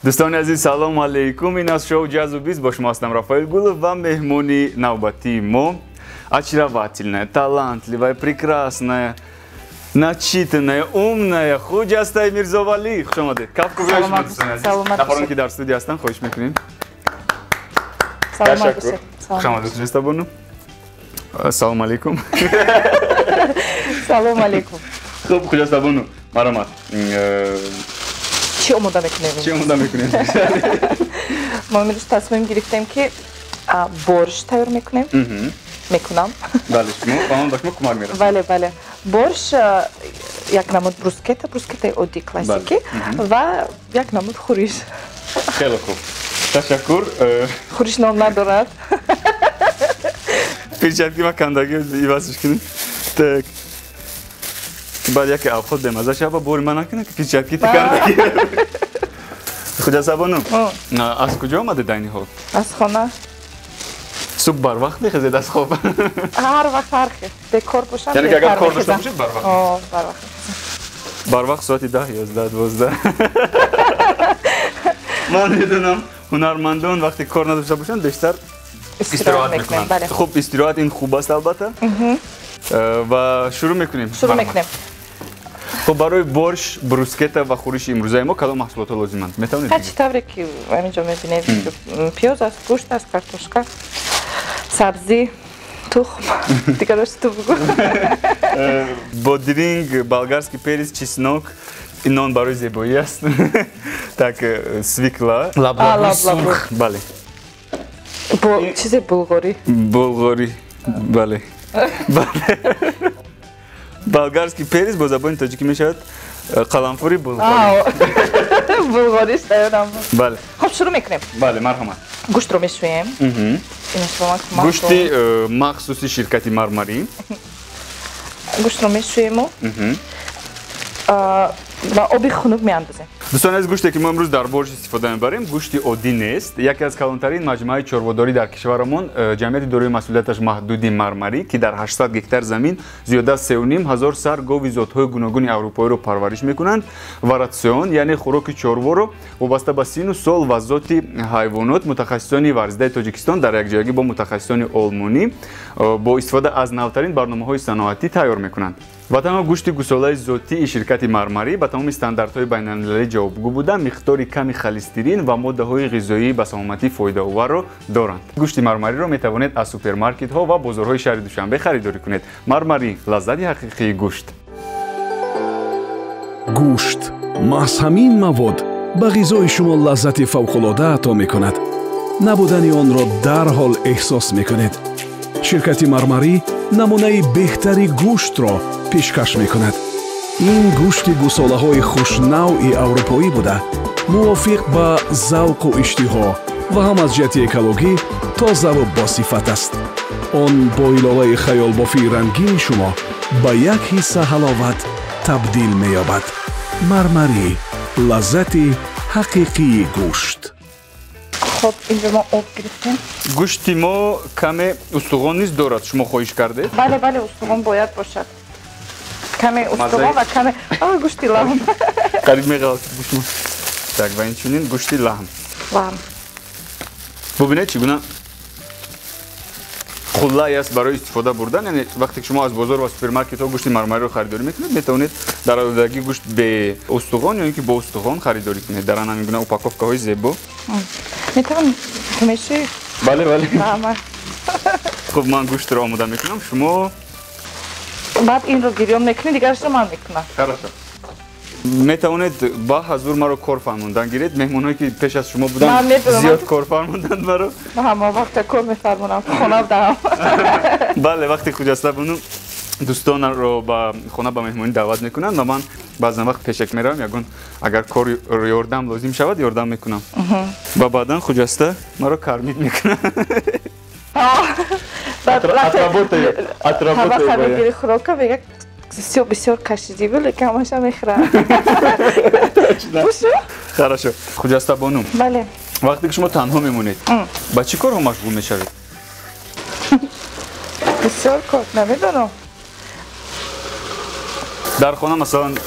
دوستان عزیز سلام علیکم. این از شو جاز و بیز با شما هستم رافائل گولов و مهمونی نوبتی ما очаровательная, талантливая, прекрасная, начитанная, умная Худжастай Мирзовали. خوش آمدید. کاف کوبیش دوستان عزیز. نفرانی که در استودیو هستن خواهش می‌کنیم. سلام علیکم. خوش آمدید خوجاستا بانو. سلام علیکم. سلام علیکم. خب خوجاستا بانو. مرحبا. چی آماده میکنیم؟ چی آماده میکنیم؟ ما امروز تصمیم گرفتیم که بورش تیار میکنیم. میکنم. بله شما خانم داشتم کمک می‌کنم. بله. بورش یک نمود بروسکت عادی کلاسیکی و یک نمود خورش. خیلی خوب. تشکر. خورش نام ندارد. پیچیدگی و کندگی ایوازش کنیم. tak. بعد یک آبخود دم ازش با بوری من نکنه که پیچیدگی کندگی. خوجاستا بانو. از کجا آمده دینی ها؟ از خانه. صبح بر وقت میخزید از خواب؟ هر وقت فرقه. دکور باشم. یعنی که اگر کار داشته باشید بر وقت؟ بر وقت. بر وقت ساعتی 10 11 12. من میدونم هنرمندان وقتی کار نداشته باشن بیشتر استراحت میکنن. خب استراحت این خوب است البته. و شروع میکنیم. خب برای بورش، بروسکتا و خورش امروزه ما کدام محصولات لازمند؟ میتونید هر چی طوری که همینجا میبینید پیاز است، گوشت است، کارتوشکا، سبزی، تخم. دیگه داشت تو بگو. بادرینگ، بالگارسکی پریز، چسناک، این نان برای زیبایی است. так свекла, лабlabу сухо, بله. چیز بلغاری. بلغاری. بله. بالگارسکی پریز با زبان تاجیکی میشود قلمفوری بلغاری. بلغاری است دارم. بله. خب شروع میکنیم. بله مرحبا. گوشت رو میشویم. گوشتی مخصوصی شرکتی مرمری. گوشت رو میشویم و آبی خنک میاندازیم. دوستان از گوشتی که ما امروز در بورش استفاده میبریم گوشتی عادی نیست. یکی از کلانترین مجموعه چربه‌داری در کشورمان جمعیت دارای مسئولیتش محدودی مرمری که در 800 هکتار زمین زیاده از 3.5 سر گاو ذات‌های گوناگون اروپایی رو پرورش میکنند و راسیون یعنی خوراک چربه رو وابسته به سن و سال و ذات حیوانات متخصصان ورزیده تاجیکستان در یکجایی با متخصصان آلمانی با استفاده از نوترین برنامه‌های صنعتی تیار میکنند. و تمام گوشت گوساله ذاتی شرکت مرمری با تمام استانداردهای بین‌المللی جوابگو بوده مقدار کمی خلسترین و ماده‌های غذایی به سلامتی فایده‌آور را دارند. گوشت مرمری را می‌توانید از سوپرمارکت‌ها و بازارهای شهر دوشنبه خریداری کنید. مرمری لذت حقیقی گوشت. گوشت محض همین مواد به غذای شما لذت فوق‌العاده عطا می‌کند. نبودن آن را در حال احساس می‌کنید. شرکت مرمری نمونه بهتری گوشت را پیشکش میکند. این گوشت گوساله خوشنوع اروپایی بوده موافق با ذوق و اشتها و هم از جهت اکولوژی تازه و با صفت است. آن با ایلاله خیال بافی رنگین شما به یک حس حلاوت تبدیل می‌یابد. مرمری لذت حقیقی گوشت. خب اینجا ما آب گرفتیم. گوشت ما کمی استخوان نیست دارد شما خواهش کرده؟ بله استخوان باید باشد. کمی استخوان و کمی گوشتی لحم. قریب می‌گوید گوشت ما. так و این چنین گوشتی لحم. ببینید چگونه خلایی است برای استفاده بردن. یعنی وقتی که شما از بازار و سوپرمارکت ها گوشت مرمری رو خریداری میکنید میتونید در آلودگی گوشت به استخوان یا اینکه با استخوان خریداری کنید. در همین گونه اپاکوفکا های زیبا. میتونم همیشه؟ بله. خب من گوشت رو آماده میکنم. شما بعد این رو گریان میکنید دیگرش رو من میکنم. خلاص. میتونید با حضور مرا کار فرموندن گیرید. مهمونایی که پیش از شما بودن زیاد کار فرموندن مرا. ما وقت کار میفرمونم خونه بدم. بله وقتی خوجاستا بانو دوستان رو با خونه به مهمونی دعوت میکنن و من بعضی وقت پیشک میرم یگان اگر کار یاردم لازم شود یاردم میکنم. و بعدا خوجاستا مرا کارمید میکنن. اطرابوت خریداری خوراک میگه بسیار کشیدی ولی کمش هم میخورم. хорошо. خوجاستا بانو. بله. وقتی که شما تنها میمونید با چی کار مشغول میشوید؟ بسیار کار نمیدونم. дар хона масалан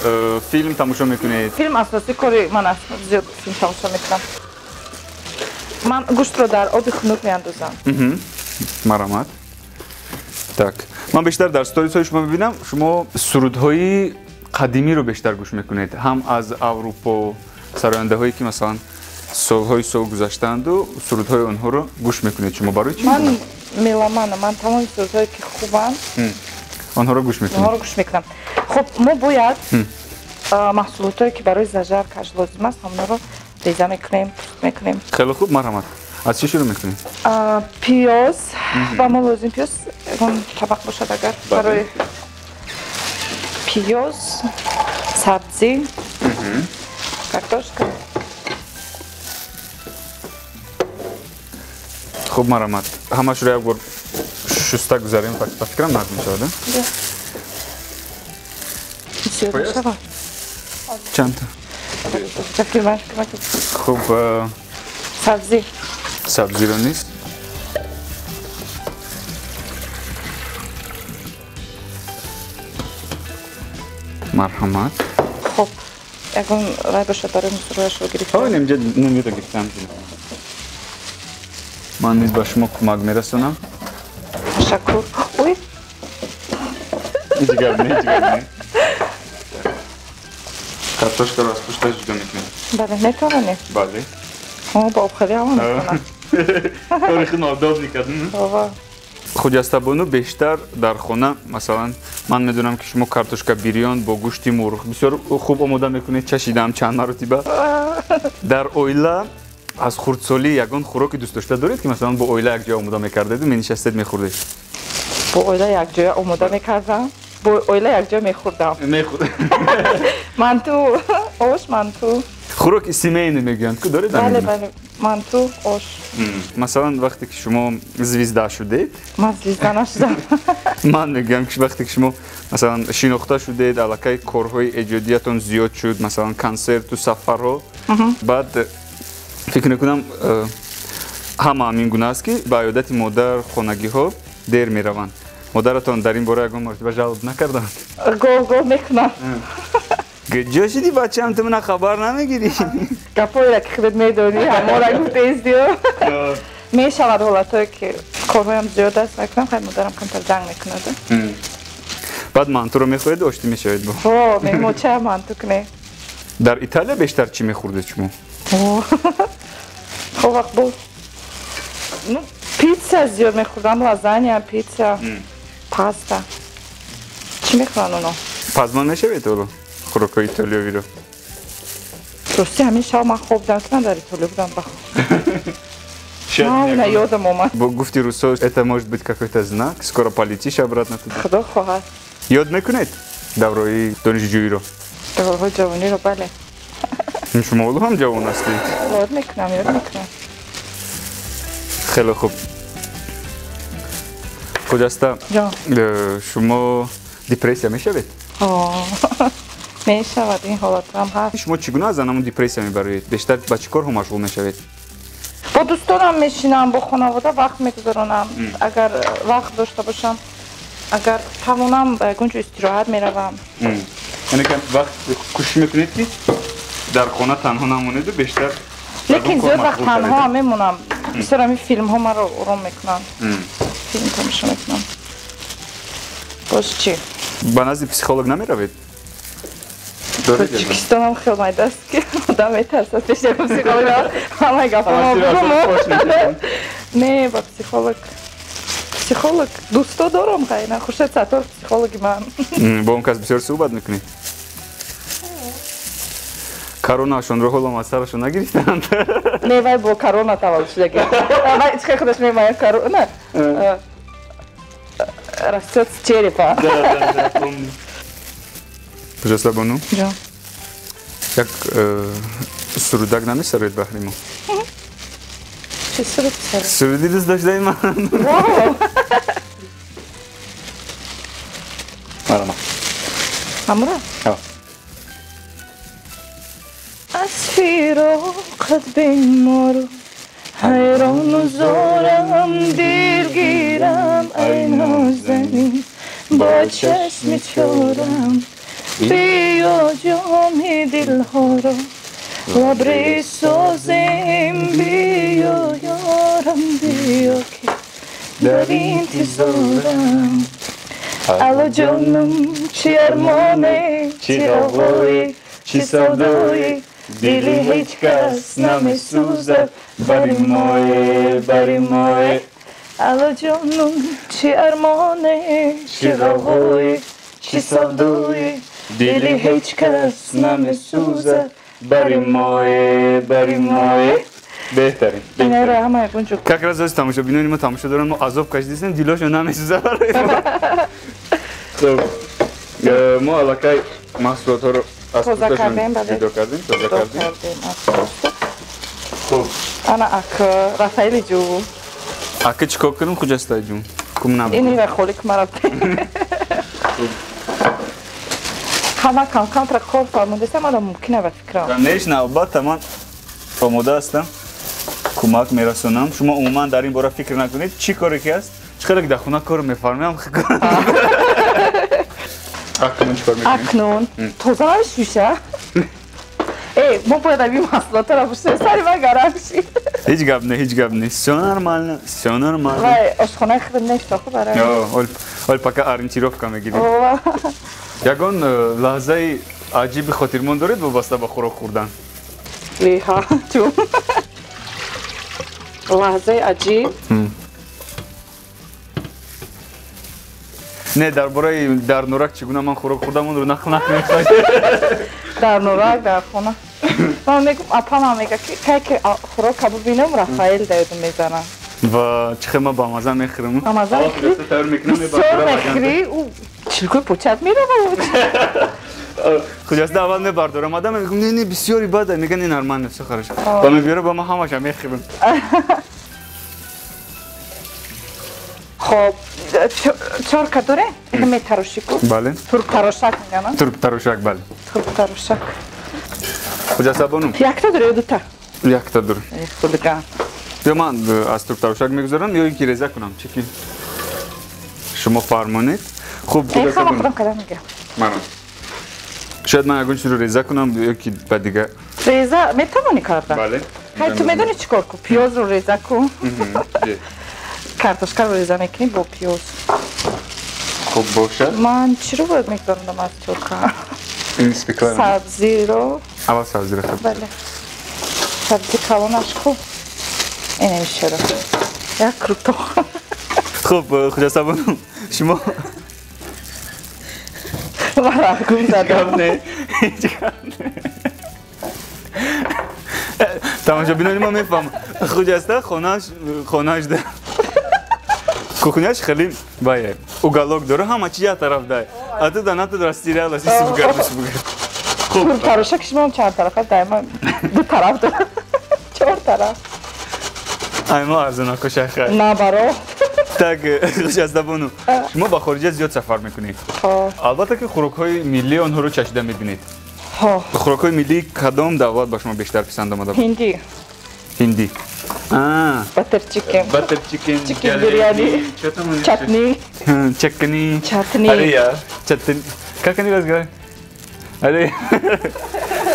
филм тамошо мекунед? Филм асосӣ кори ман аст. Зиёд филм тамошо мекунам. Ман гӯштро дар оби хунук меандозам. Марҳамат. Так. Ман бештар дар сторисҳои шумо мебинам, шумо сурудҳои қадимиро бештар гӯш мекунед. Ҳам аз Аврупо, сарояндаҳое ки масалан солҳои сол гузаштаанду сурудҳои онҳоро гӯш мекунед. Шумо барои чӣ? Ман меломанам. Ман тамоми сурудҳое ки хубанд, онҳоро гӯш мекунед. онҳоро гӯш мекунам. Хуб, мо бояд маҳсулотое ки барои зажар каш лозим аст, ҳамонро реза мекунем, пуст мекунем. Хеле хуб, марҳамат. Аз чӣ шурӯъ мекунед? Пиёз, ба мо лозим пиёз, ягон табақ бошад агар барои пиёз, сабзӣ, картошка. Хуб, марҳамат. Ҳамашро як бор шуста гузарем, ба фикрам назм мешавад. Зиёд мешавад? Чанд та? Хуб, сабзӣ. сабзиро низ. Марҳамат. Хуб, ягон рай бошад барои мусурҳояшро гирифтам. Инҷа нумиро гирифтам. Ман низ ба шумо кӯмак мерасонам. Ташаккур. Ой, Ҷигар не. Картошкаро аз пушташ ҷудо мекунед. бале, метавонем. Бале. Ба обхӯрӣ ҳама мекунам. Торихи нодоб мекардем. Ова. Хуҷастабону бештар дар хона масалан ман медонам ки шумо картошка бирён бо гӯшти мурғ бисёр хуб омода мекунед. Чашидам чанд маротиба. Дар оила аз хурдсолӣ ягон хӯроки дӯстдошта доред ки масалан бо оила якҷоя омода мекардеду менишастед мехӯрдед? Бо оила якҷоя омода мекардам. Бо оила якҷоя мехӯрдам. Манту, ош, манту. Хӯроки семейный мегӯянд ку доред? Бале, бале, манту, ош. Масалан вақте ки шумо звезда шудед, Ман звезда нашудам. ман мегӯям ки вақте ки шумо масалан шинохта шудед, аллакай корҳои эҷодиятон зиёд шуд, масалан консерту сафарҳо, баъд фикр мекунам ҳама ҳамин гуна аст ки ба оёдати модар хонагиҳо дер мераванд. Модаратон дар ин бора ягон маротиба жалоб накарданд? Гол мекунам. ҷо шуди бачаам, ту мана хабар намегирӣ? Гапҳоеро ки худат медонӣ, ҳамора гуфтеистиё. Мешавад ҳолатое ки корҳоям зиёд аст, мекунам, хай модарам камтар ҷанг мекунад. баъд мантуро мехӯред, оштӣ мешавед бо? О, мемоча манту кунем. Дар Италия бештар чӣ мехӯрдед шумо? Хуб вақт бо. Ну, питса зиёд мехӯрдам, лазанья, питса, паста. Чӣ мехӯранд оно? Пазмон мешавед ҳоло хӯрокҳои итолиёвиро? Рости ҳамин шаб ман хоб дидам ки ман дар Итолия будам. Ина ёдам омад. Бо гуфти русо это может быть какой-то знак, скоро полетишь обратно туда. Худо хоҳад. Ёд мекунед даврои донишҷӯиро? Давраҳои ҷавониро бале. Шумо ҳоло ҳам ҷавон ҳастед. Ёд мекунам. Хеле хуб. Хуҷаста, ҷон. шумо депрессия мешавед? Мешавад, ин ҳолатам ҳаст. Шумо чӣ гуна аз анамон депрессия мебароед? Бештар ба чӣ корҳо машғул мешавед? Бо дӯстонам мешинам, бо хонавода вақт мегузаронам. Агар вақт дошта бошам, агар тавонам ба ягон ҷо истироҳат меравам. Яъне ки вақт кӯшиш мекунед ки дар хона танҳо намонеду бештар лекин зиёд вақт танҳоам мемонам. бисёр ҳамин филмҳо маро ором мекунанд. Филм тамошо мекунам. боз чӣ? ба назди психолог намеравед? Тоҷикистонам хел майдаст ки одам метарсад пеш як психолог ҳамаи гапаро бигӯм. Не, ба психолог дӯсто дорам қайна. Хуршед Саттор психологи ман. Бо он кас бисёр суҳбат мекунед? Коронашонро ҳоло аз сарашон нагирифтанд? Не, вай бо корона таваллуд шуда гирифт. Вай чиқай худаш мемояд корона. Растёт с черепа. Пожалуйста, Бану. Ҷон. Як сурудак намесароед баҳри мо? Чӣ суруд сар? Суруди дӯст доштаи ман. Марҳамат. ҳамра? аз фироқат бемору ҳайрону зорам дилгирам ай нозанин бо чашми чорам بیا جام دلها را لبریز سازیم بیا یارم بیا که در انتظارم الا جانم چی ارمانه چی هوایی چی سودایی دل هیچ کس نمیسوزد بری مایه الا جانم چی ارمانه چی هوایی چی سودایی دل هیچ کس نمیسوزد بری مایه بهترین اینا رو همه گونجو как раз از تماشا بینونی ما تماشا دارن ما عذاب کشیدیم دیلاشو نمیسوزه برای خب ما علاقه محصولات ها رو از توزه کردیم جدا کردیم توزه کردیم خب انا اک رافائیل جو اکه چیکار کنیم خجسته جون کم نبود اینی را خولیک مرابطه همه کم را کار فرمونده است اما ممکنه به فکرم نیش نوبت من آماده هستم کمک میرسونم شما عموما در این باره فکر نکنید چی کاری که است خیلی در خونه کار میفرمیم اکنون چی کار میکنیم؟ اکنون توزه نمیشوشه ای ما باید این محصولات را بشه سری من گرم شید هیچ گپ نه سو نرمال وای اشخانه خیلی نشتا خوب برای حال پاکه آرینچیروفکا میگیریم یکان لحظه عجیب خاطرمان دارید وابسته به خوراک خوردن لیها تو لحظه عجیب نه در نورک چگونه من خوراک خوردم اون رو نقل میخواید در نورک در خونه من میگم اپا من میگه که خوراک ببینم رافائیل دایدو میزنم و چخه ما با مزه میخورم با مزه میخوری؟ بسیار میخوری او چلکوی پوچت میره بود خجسته اول میبردارم آدم میگم نه بسیاری بده میگن این نرمان نفسه خرش با میبیاره با ما همش هم میخورم خب چارکا داره؟ همه تراشی کن بله ترک تراشک میگن ترک تراشک بله ترک تراشک خجسته بانم یک تا داره یا دو تا؟ یک تا داره خودگان یا من از ترک تراشک میگذارم یا اینکه ریزه کنم چکی شما فرمانید خوب این خواهم خودم کدام میگم منم شاید من اگه رو ریزه کنم یکی بعد دیگه ریزه میتوانی کردن بله خیلی تو میدونی چیکار کن پیاز رو ریزه کن کارتوشکا رو ریزه میکنی با پیاز خوب باشد من چی رو باید میگذارم از چوکا این سپیکلر سبزی رو اول سبزی رو خب بله سبزی کلانش خوب این نمیشه رو یک روتو خب خجسته بانم شما من رقم زدم نه تماشا بینانی ما میفهم خجسته خونهش ده کухняش خیلی باید уголок داره همه چی یه طرف ده اتو داناتو درستی را لسی بگردش خوب تراشک شما هم چند طرف هست دائما دو طرف داره چهار طرف ایما ارزنا کشه خیلی نه برا так خجسته بانو شما با خارجه زیاد سفر میکنید البته که خوراک های ملی آنها رو چشیده میبینید خوراک های ملی کدام دولت با شما بیشتر پسند آمده هندی باتر چیکن چیکن بریانی چتنی اره یار چتنی как они разговаривают اره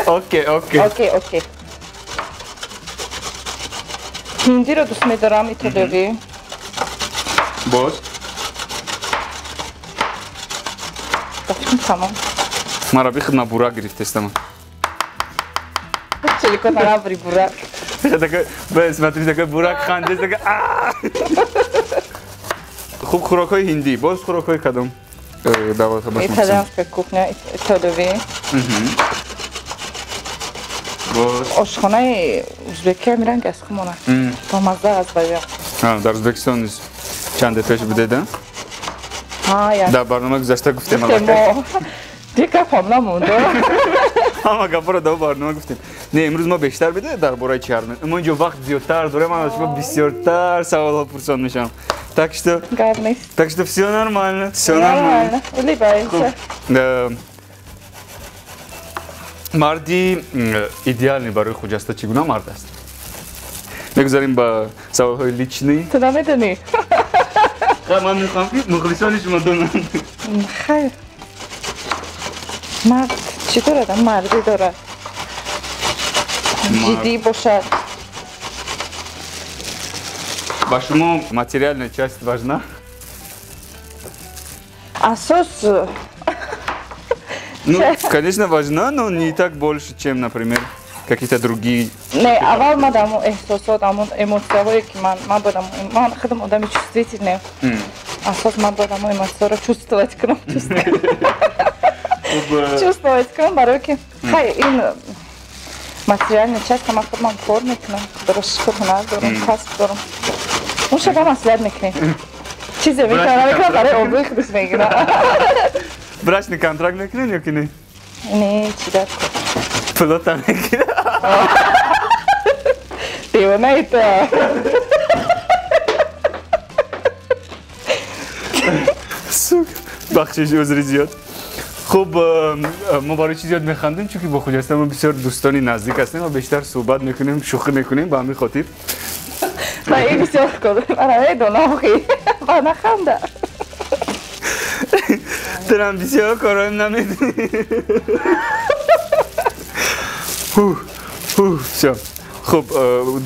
اوکی هندی رو دوست میدارم ایتالیایی باز تمام مرا بیخد ما بوراک گرفتستم چلی که نرابری بوراک بس مطریش دکه بوراک خانده دکه خوب خوراک های هندی باز خوراک های کدام دولت ها باشم ایتالیانسکا کوخنیا ایتالیایی باز آشخانه ازبکی میرن گست خمونه با مزه از باید در ازبکستان نیست چند پیش بدیدم در برنامه گذشته گفتیم دیگه فاملا مونده همه گفت رو در برنامه گفتیم نه امروز ما بیشتر بده در باره چرمن اما اینجا وقت زیادتر داره من از شما بسیارتر سوال ها پرسان میشم так что все нормально ولی باید مردی ایدئالی برای خجسته چگونه مرد است میگذاریم با سوال های لیچنی تو نمیدونی من میخوام مخلصان شما دونم خیر مرد چی داره؟ مردی داره جدی باشد با شما материальная часть важна? اساس Ну, конечно, важна, но не так больше, чем, например, какие-то другие. نه اول من دارم احساسات همون اموسیاهایی که من دارم من خودم آدمی чувствительный اساس من دارم اموسیا رو чувствовать کنم чувствовать کنم برای که خیلی این материальная часть من خودم کار میکنم درست هنر دارم کسب دارم اون شبه مسئولیت میکنیم چیزی میکنم برای عمری خودش میگیرم Брачный контракт میکنین یا که نه؟ نه چی دار کن پلوت هم میکنه دیوانه ای تو سوک بخشش عذری زیاد خب ما برای چیز یاد میخندیم چون که با خجسته ما بسیار دوستانی نزدیک هستیم و بیشتر صحبت میکنیم شوخی میکنیم با همین خاطر من این بسیار کنم برای دوناخی با نخنده ترم بسیار کارایم نمیدونی خب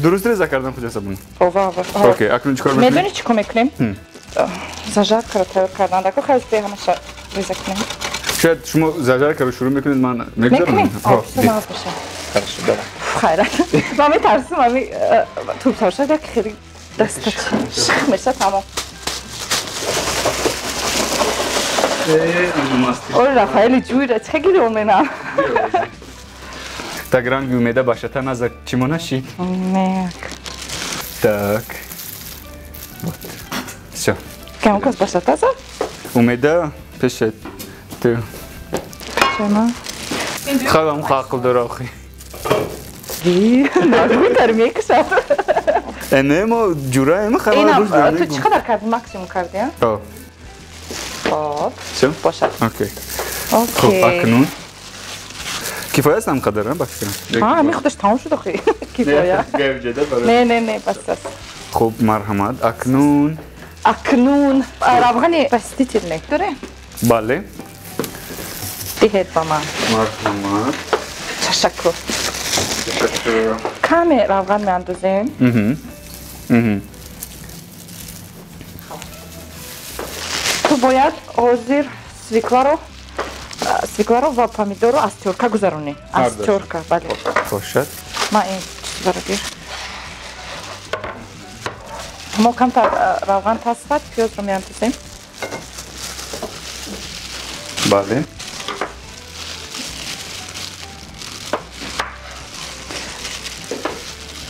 درست ریزه کردم خجسته بونیم اوکی اکنون چی کار میکنیم؟ میدونی چی کار میکنیم؟ زجر کرده کردن دکو خیلی به همه ریزه کنیم شاید شما زجر که رو شروع میکنید من میگذارم میکنیم آبسو ناز باشه خرشو دارم خیره من میترسم من توب تاشا که خیلی دستا شخ میشه تمام اوه رفایلی جویره چه گیری اومینم Так ранги умеда башата назад чему наши? Не. Так. Вот. Все. Кем кос башата за? Умеда пишет. Ты. Чема? Халам хақл дорахи. Ди, нагуй термикша. Энемо жураем халам душ дорим. Ты чиқадар кардӣ максимум кардӣ? О. Хоб. Все? Бошад. Окей. Окей. Хоб акнун. Кифоя сам қадар, ба фикрам. Ҳами худаш тамом шуд охи. Кифоя. Не, бас. Хуб, марҳамат. Акнун. Акнун. Равғани бастительный дорем? Бале. Диҳед ба ман. Марҳамат. Ташаккур. Каме равған меандозем. Ту бояд ҳозир свекларо ва помидоро аз тёрка гузаронӣ. Аз тёрка, бале. Бошад. Ма ин чизаро бир. Мо камтар равған тасфад, пиёзро меандозем. Бале.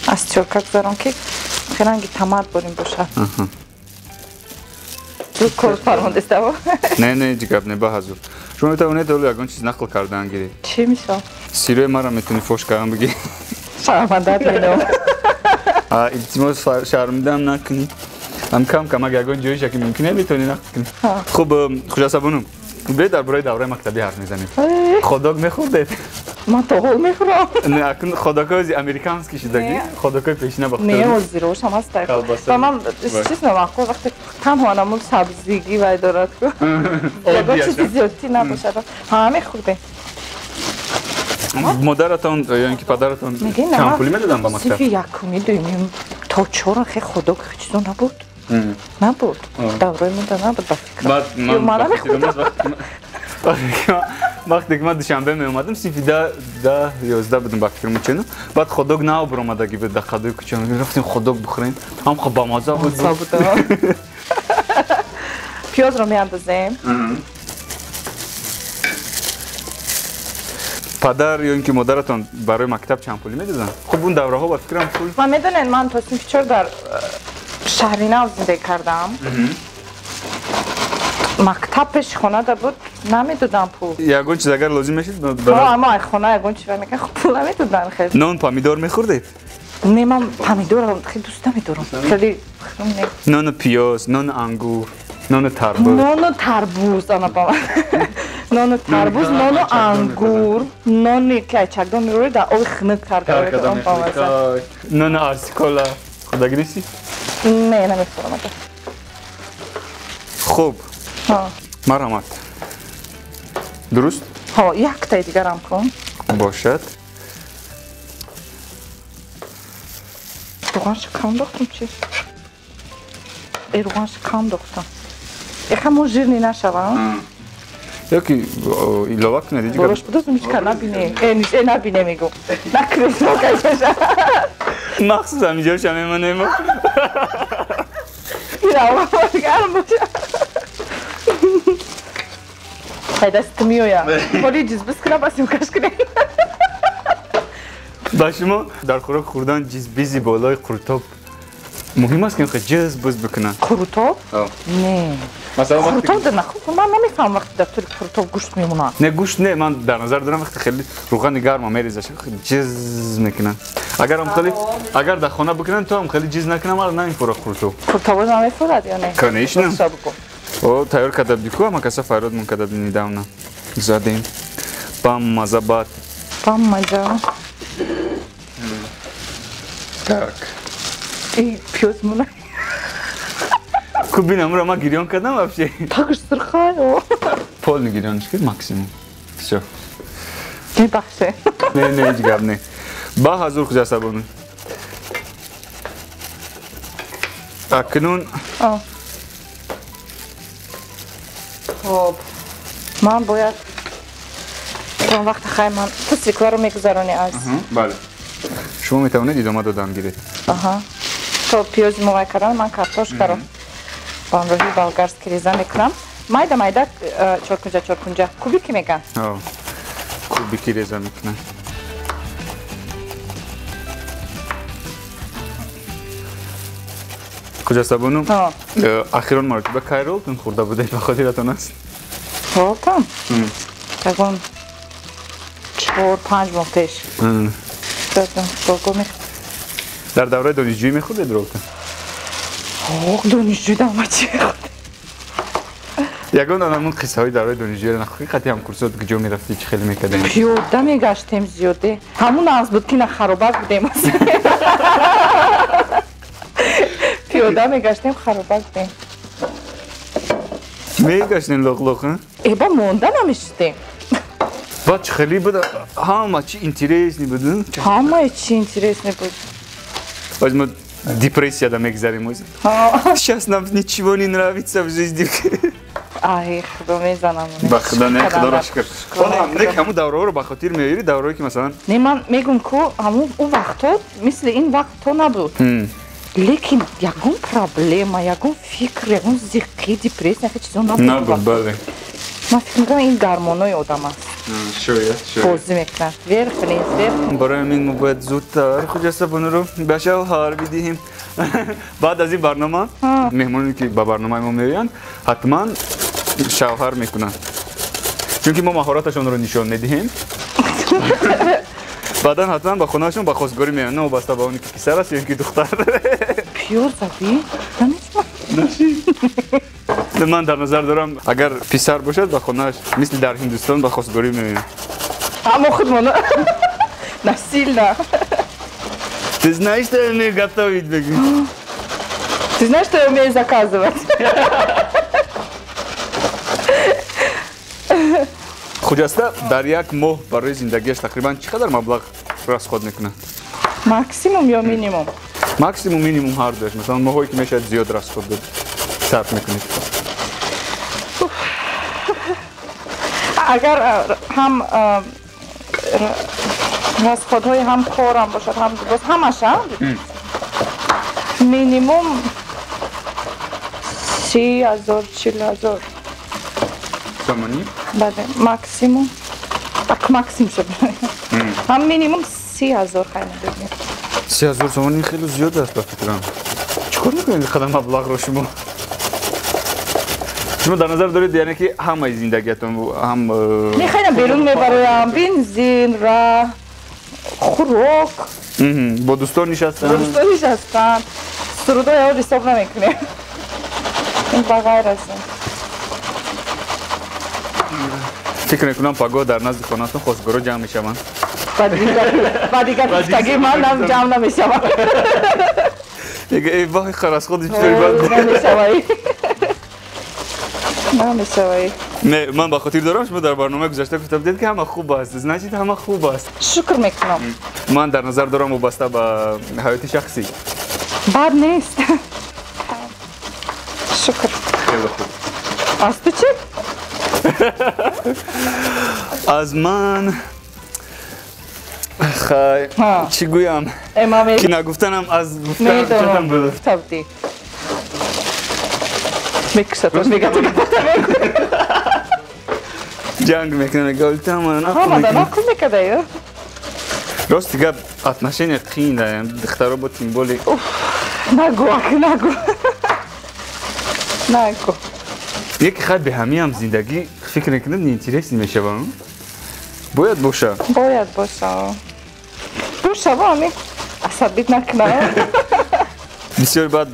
аз тёрка гузарон ки хиранги тамад борим бошад. زود کار فرمانده است و نه جیگاب نه با حضور شما میتونید دولو یکان چیز نقل کردن گیری چی میشه؟ سیروی مرا میتونی فوش کردن بگی شرمنده میدم التماس شرمندم نکنی هم کم اگه یکان جویش که ممکنه میتونی نقل کنی خوب خجسته بونم برای درباره دوره مکتبی حرف میزنیم خوداگ میخوردید من تاغول میخورم نه اکن خوداگای امریکانسکی شدگی خوداگای پیشینه باختاری نه از زیروش هم هست و من چیز نماخو وقتی تنها نمون سبزیگی وای دارد که چیزی زیادی نباشه همه خورده مادرتان یا اینکه پدرتان چند پولی میدادن با مکتب؟ صیف یکمی دومیم تا چهار خیلی خوداگ چیزا نبود نبود دوره مونده نبود بفکرم من نمیخوردم وقتی که من دوشنبه می اومدم صیفی 11 بودم با فکرم چنو بعد خوداگ نه برآمدگی بود خدای کوچولو رفتیم خوداگ بخوریم هم خب با مزه بود پیاز رو میاندازیم پدر یا اینکه مادرتان برای مکتب چند پولی میدادن خب اون دوره ها با فکرم پول من میدونین من تا صیف 4 در شهرینه زندگی کردم مکتب پیش خانه دا بود نمیدادن پول یگون چیز اگر لازم میشید اما خانه یگون چیز میگن خب پول نمیدادن خیلی نان پامیدار میخوردید؟ نه من پامیدار خیلی دوست نمیدارم خیلی نان پیاز نان انگور نان تربوز نان تربوز انا با نان تربوز نان انگور نان که چکدان میروی در آب خنک کرده نان آرسیکولا خدا گریسی؟ نه نمیخورم خوب مرحمت درست؟ ها یک تای دیگر هم کن باشد. روغنش کم داختم چی؟ روغنش کم داختم همون ژیرنی نشوم یا که ایلاوه کنه دیگه براش بدازم هیچ که نبینه نبینه میگو نکنید نکنید مخصوص همیجا شمه منه ما این روغن گرم باشه خیلی دست میویم ولی جز بس کنم بسیم کش کنیم با شما در خوراک خوردن جز بیزی بالای قرطاب مهم است که اینقدر جز بز بکنن قرطاب؟ نه مثلا قرطاب در نخور من نمیفهم وقتی در طور قرطاب گوشت میمونن نه گوشت نه من در نظر دارم وقتی خیلی روغن گرم میریزه خیلی جز میکنن اگر در خانه بکنن تو هم خیلی جز نکنم ولی نمیفوره قرطاب قرطاب هم نمیفورد یا نه؟ کنیش نه او تیار کدب دیکو اما کسا فراد من کدب نیداونا زدیم پام مزه باد پام مزه так ای پیوز مونه کبینم رو ما گیریان کردم вообще تاگش سرخایو پول نگیریانش کرد ماکسیموم все میبخشه نه هیچ گپ نه با حضور خدا سبونون اکنون خب من باید اون وقت خیلی من تو سیکوه رو میگذارانی از بله شما میتوانید ادامه دادن گیرید تو پیوز موای کردن من کارتوشکا رو با امروحی болгарский ریزه میکنم майда چورکنجا کوبیکی میگن کوبیکی ریزه میکنن کجا سبونو اخیران مرتبه کایرولتون خورده بوده به خاطرتون است خورتم تقریبا 4-5 ماه پیش در دوره دانشجویی میخوردید رولتون دانشجویی دارم چی خورده یکان آنمون قصه های دوره دانشجویی رو نخوری خطی هم کورسات کجا میرفتی چه خیلی میکردیم پیاده میگشتیم زیاده همون از بود که نه خرابک بودیم پیاده میگشتیم خرابک بودیم میگشتین لغ ها؟ ایبا مونده نمیشتیم با چه خیلی بود همه چی اینتریس نبودن؟ همه چی اینتریس نبود باید ما دیپریسیا دا میگذاریم сейчас нам ничего не нравится в жизни ای خدا میزنم با خدا نه خدا را شکر نه همون دوره رو به خاطر میاری دوره که مثلا نه من میگم که همون اون وقتا مثل این وقتا نبود لیکن یکون پرابلم یکون فکر یکون زیقی دیپریس نه چیزا نبود بله من فکر میکنم این درمانای آدم است شاید بازی میکنن ویر برای همین ما باید زودتر کجا سبونه رو به شوهر بدهیم بعد از این برنامه مهمونی که به برنامه ما میآیند حتما شوهر میکنن چون که ما مهارتشون رو نشان ندهیم بعدا حتما به خونهشون به خواستگاری میان نه وابسته به اونی که پسر است یا اینکه دختر پیور زدی؟ نشی من در نظر دارم اگر پسر باشد به خونهش مثل در هندوستان به خواستگاری میان اما خودمون نسیل نه Ты знаешь, что я умею готовить, беги? Ты знаешь, что я умею заказывать? Худяста дар як моҳ барои зиндагиаш тақрибан чӣ қадар маблағ расход мекунад? Максимум ё минимум? Максимум, минимум ҳар дуяш. Масалан, моҳое ки мешавад зиёд расход сарф мекунед. Агар ҳам расходҳои ҳам корам бошад, ҳам боз ҳамаша минимум 30,000 40,000 Сомонӣ? Бале, максимум. Так максимум шуд. ҳам минимум 30,000 хайна бедем. 30,000 сомонӣ хеле зиёд аст ба фикрам. Чӣ кор мекунед ин қадар маблағро шумо? شما در نظر دارید یعنی که همه زندگیتون هم میخوایم بیرون میبرم بنزین را خوراک با دوستان نشستن سرودای ها حساب نمیکنیم این بغیر است فکر میکنم پگاه در نزد خانه‌تون خواستگارا جمع میشوند بعد دیگه گفتگی من جمع نمیشوم دیگه ای وای خلاص خودش چطوری بعد نمیشوم نمی‌شوی. من با خاطر دارم شما در برنامه گذشته گفتم دید که همه خوب است نشید همه خوب است شکر میکنم. من در نظر دارم وابسته به حیات شخصی بد نیست. شکر. خیلی خوب از تو چی؟ از من چی گویم امام که نگفتنم از گفتن میدونم بود تبدی میکشه تو میگه جنگ میکنه گلتم و ها مدن اکل میکده یا راست دیگه отношения قینه دخترها با تیمبولی نگو نگو یکی خیلی به همه هم زندگی فکر نکنه اینترسی میشه با اون باید باشه باشه با همین عصبیت نکنه بسیار باید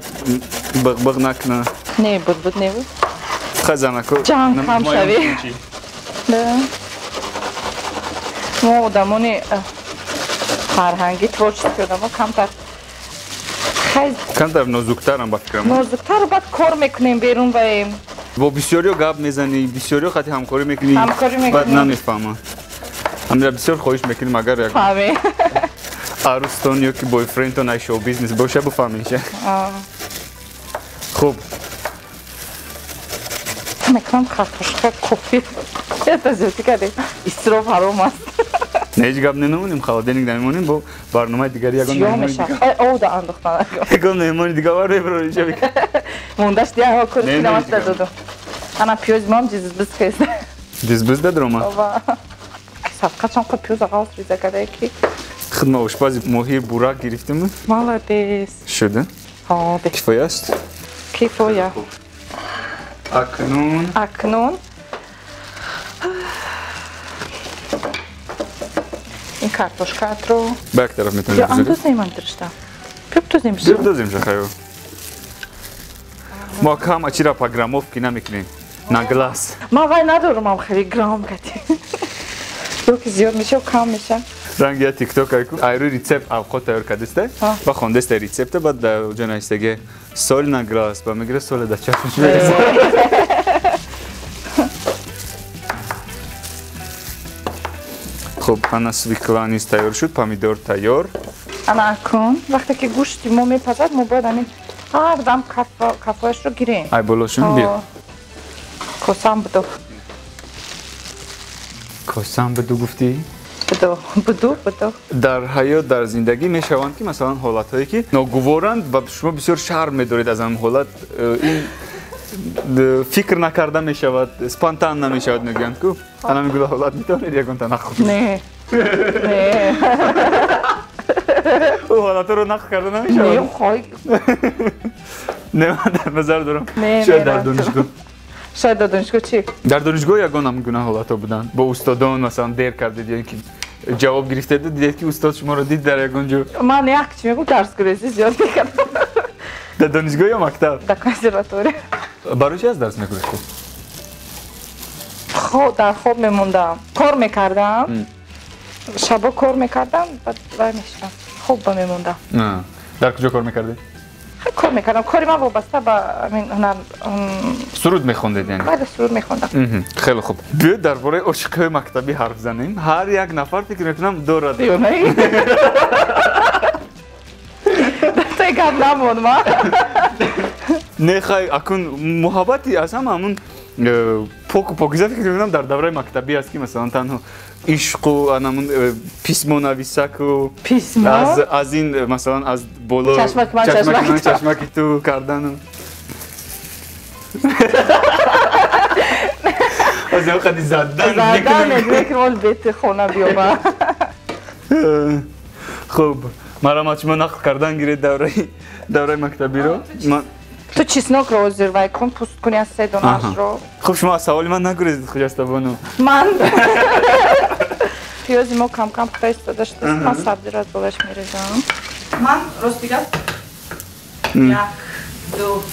بغبغ نکنه نه بود نه بود خزانکو جنگ هم شوی ما آدمانی فرهنگی تورچیز کردم و کمتر نازکتر هم بفکرم نازکتر باید کار میکنیم بیرون بایم با بسیاری ها گپ میزنی بسیاری ها خطی همکاری میکنی همکاری بعد میکنیم نمیفهمم همین بسیار خواهش میکنیم اگر یک فهمی عروستان یا که بویفرند تو شو بیزنس باشه بفهمیشه خوب میکنم خرطوشکه کافی یه تجربه کردیم استراف حرام است نه هیچ گپ نمیمونیم خالدینگ نمیمونیم با برنامه دیگری یگان سیاه مهمانی میشه دیگه او دا انداختن یگان مهمانی دیگه بار ببرو اینجا بکن موندش دیگه ها کرد نه، که نه، نماز دیگه. دادو انا پیوز مام چیز بس کیست دیز ده دروما بابا صدقه چون که پیوز آقاز ریزه کرده کی خدمه آشپز ماهی بوراک گرفتیم مالدیس شده ها ده کفایه است کیفویا اکنون این کارتوشکات رو به یک طرف میتونیم یا بذاریم انداز نیمان درشتم پیوز زیر نمیشه دازیم شخیو ما کم اچی را پا گراموف که نمیکنیم نگلاس ما وای ندارم هم خیلی گرام کتی رو که زیاد میشه و کم میشه رنگ یا تیک توک ایرو ریسپت اوقات تیار کردسته و خوندسته ریسپت بعد در جنایستگی سول نگلاس با میگره سول در چشمش میرسه خب انا سویکلانیز تیار شد پامیدور تیار انا اکن وقتی که گوشتی ما میپزد ما باید همین هر دم کفایش رو گیریم ای بلاشون بیا کسام بدو کسام بدو گفتی؟ بدو در حیات در زندگی میشوند که مثلا حالت هایی که ناگوارند و شما بسیار شرم میدارید از آن حالت این فکر نکرده میشود سپانتان نمیشود میگن که انا میگوله حالت میتونید یکون تا نخود نه او حالت رو نخ کرده نه نمیشود خواهی نه من در نظر دارم نه، شاید نه، در نه. دانشگاه شاید در دانشگاه چی؟ در دانشگاه یگان هم گونه حالت ها بودن با استادان مثلا دیر کردید یا اینکه جواب گرفته دیدید که استاد شما رو دید در یگان جو من یک چی میگم درس گریزی زیاد میکردم در دانشگاه یا مکتب در کنسرواتوری برای چی از درس میکنید خب در خواب میموندم کار میکردم شبا کار میکردم بعد وای میشم خوب میموندم نه در کجا کار میکردید خیلی کار میکردم کاری من وابسته به همین هنر سرود میخوندید یعنی بعد سرود میخوندم خیلی خوب بیاید درباره عشق مکتبی حرف زنیم هر یک نفر فکر میکنم دارد دیو نه دسته گم نمون ما نه خیلی اکن محبتی از همون پاکیزه فکر میکنم در دوره مکتبی است که مثلا تنها عشق و همون پیسمو نویسک و پیسمو از این مثلا از بالا چشمک من چشمک تو کردن از این خیلی زدن میکنم بیت خونه بیام خب مرا شما نقل کردن گیرید دوره مکتبی رو تو چیسناک رو زیروی کن پوست کنی از سه دونش رو خب شما از سوالی من نگریزید خجسته بانو من پیازی ما کم کم پیست داشت من سبزی رو از بالش میریزم من راستیگه 1 2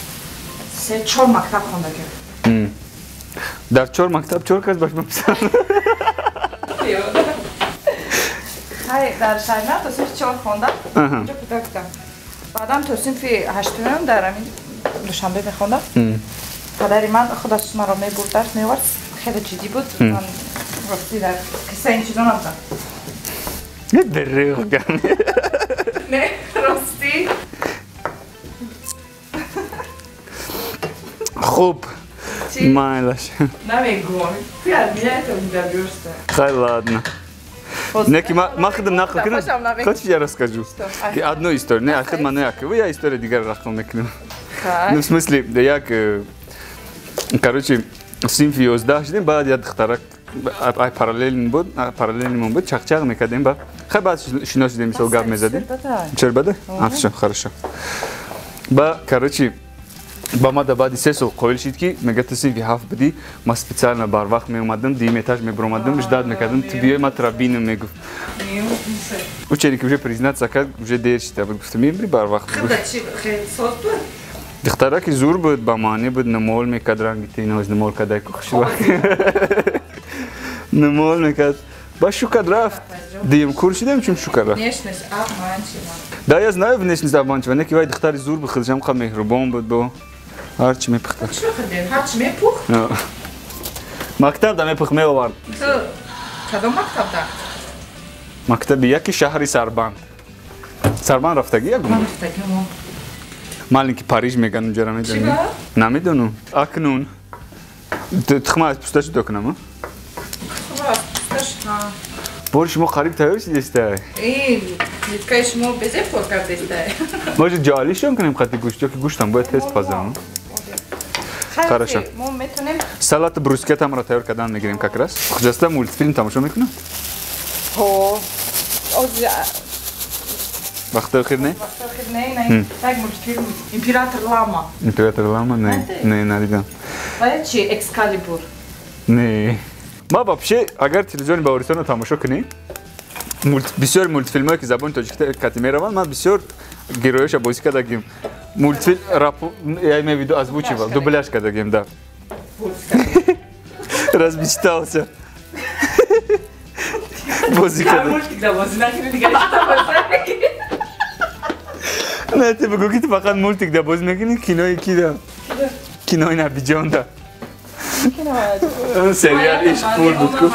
3 4 مکتب خوندگیم در 4 مکتب 4 کس باش بپسند در شهرنه تا صنف 4 خوندم اینجا کودکتم بعدم تا صنف 8 در همین دوشنبه میخوندم پدر من خودش مرا میبردش میورد خیلی جدی بود من راستی در قصه این چیزا نبودم نه دریغ کنی نه راستی خوب مایلش نمیگوام پیاد میایتم در بیرسته خیلی ладно Neki ma khidm naql kina. Kaç ya расскажу. Одну историю. Не, ахид мана як. Вы я историю дигар нақл мекунам. Ну в смысле, як короче, синфи 11 шдим, баъд я духтарак ай параллельмон буд, чақчақ мекардем ба. Хай баъд шино шудем, мисол гап мезадем. Чер бада? Ахшо, хорошо. Ба короче با ما بعد 3 سال قبل شد که میگه تصیف هفت بدی ما سپیشال بار وقت می اومدم دیم اتاج می برآمدم مجدد میکردم تو ما ترابینم میگفت و چه دیگه پریزنات ساکت вже دیر شده بود گفتم میبری بار وقت خدا چی خیلی صوت بود دخترها که زور بود با معنی بود نمول میکرد رنگی تیناز نمول کدای کخشوا نمول میکرد با شکر رفت دیم کور شدم چون شکر رفت نشنش آمانچی دا я знаю внешность обманчива neki вай дختари зур бихилжам ха меҳрубон буд бо ҳарчи мепухта ҳарчи мепух мактабда мепух меовард кадом мактабда мактаби яки шаҳри сарбанд рафтагӣ ягум маленький париж меган унҷара медонӣ намедонам акнун тухма аз пусташи докунам бори шумо қариб тайёр шидестай ниткаи шумо безе пур кардестай може ҷоалишон кунем қати гӯшт ёки гӯштам бояд тест пазам хорошо мо метонем салати брускетамро тайёр кардан мегирем как раз хуҷаста мультфилм тамошо мекунам вақти охир не вақти охир не як мультфилм император лама не надидам ва чи экскалибур не ما вообще اگر تلویزیون باوریستان تماشا کنی بسیار مولتفیلمایی که زبان تاجیکی کاتی میروند من بسیار گرویش بازی کردم مولتفیلم رپ یا می ویدیو озвучивал дубляж کردم да размечтался بازی کردم мультик да бозӣ накунӣ дигар бозӣ نه تو بگو که تو فقط مولتیک دا بازی میکنی кинои کی دا кинои نبیجان دا сериал ишқ пул буд ку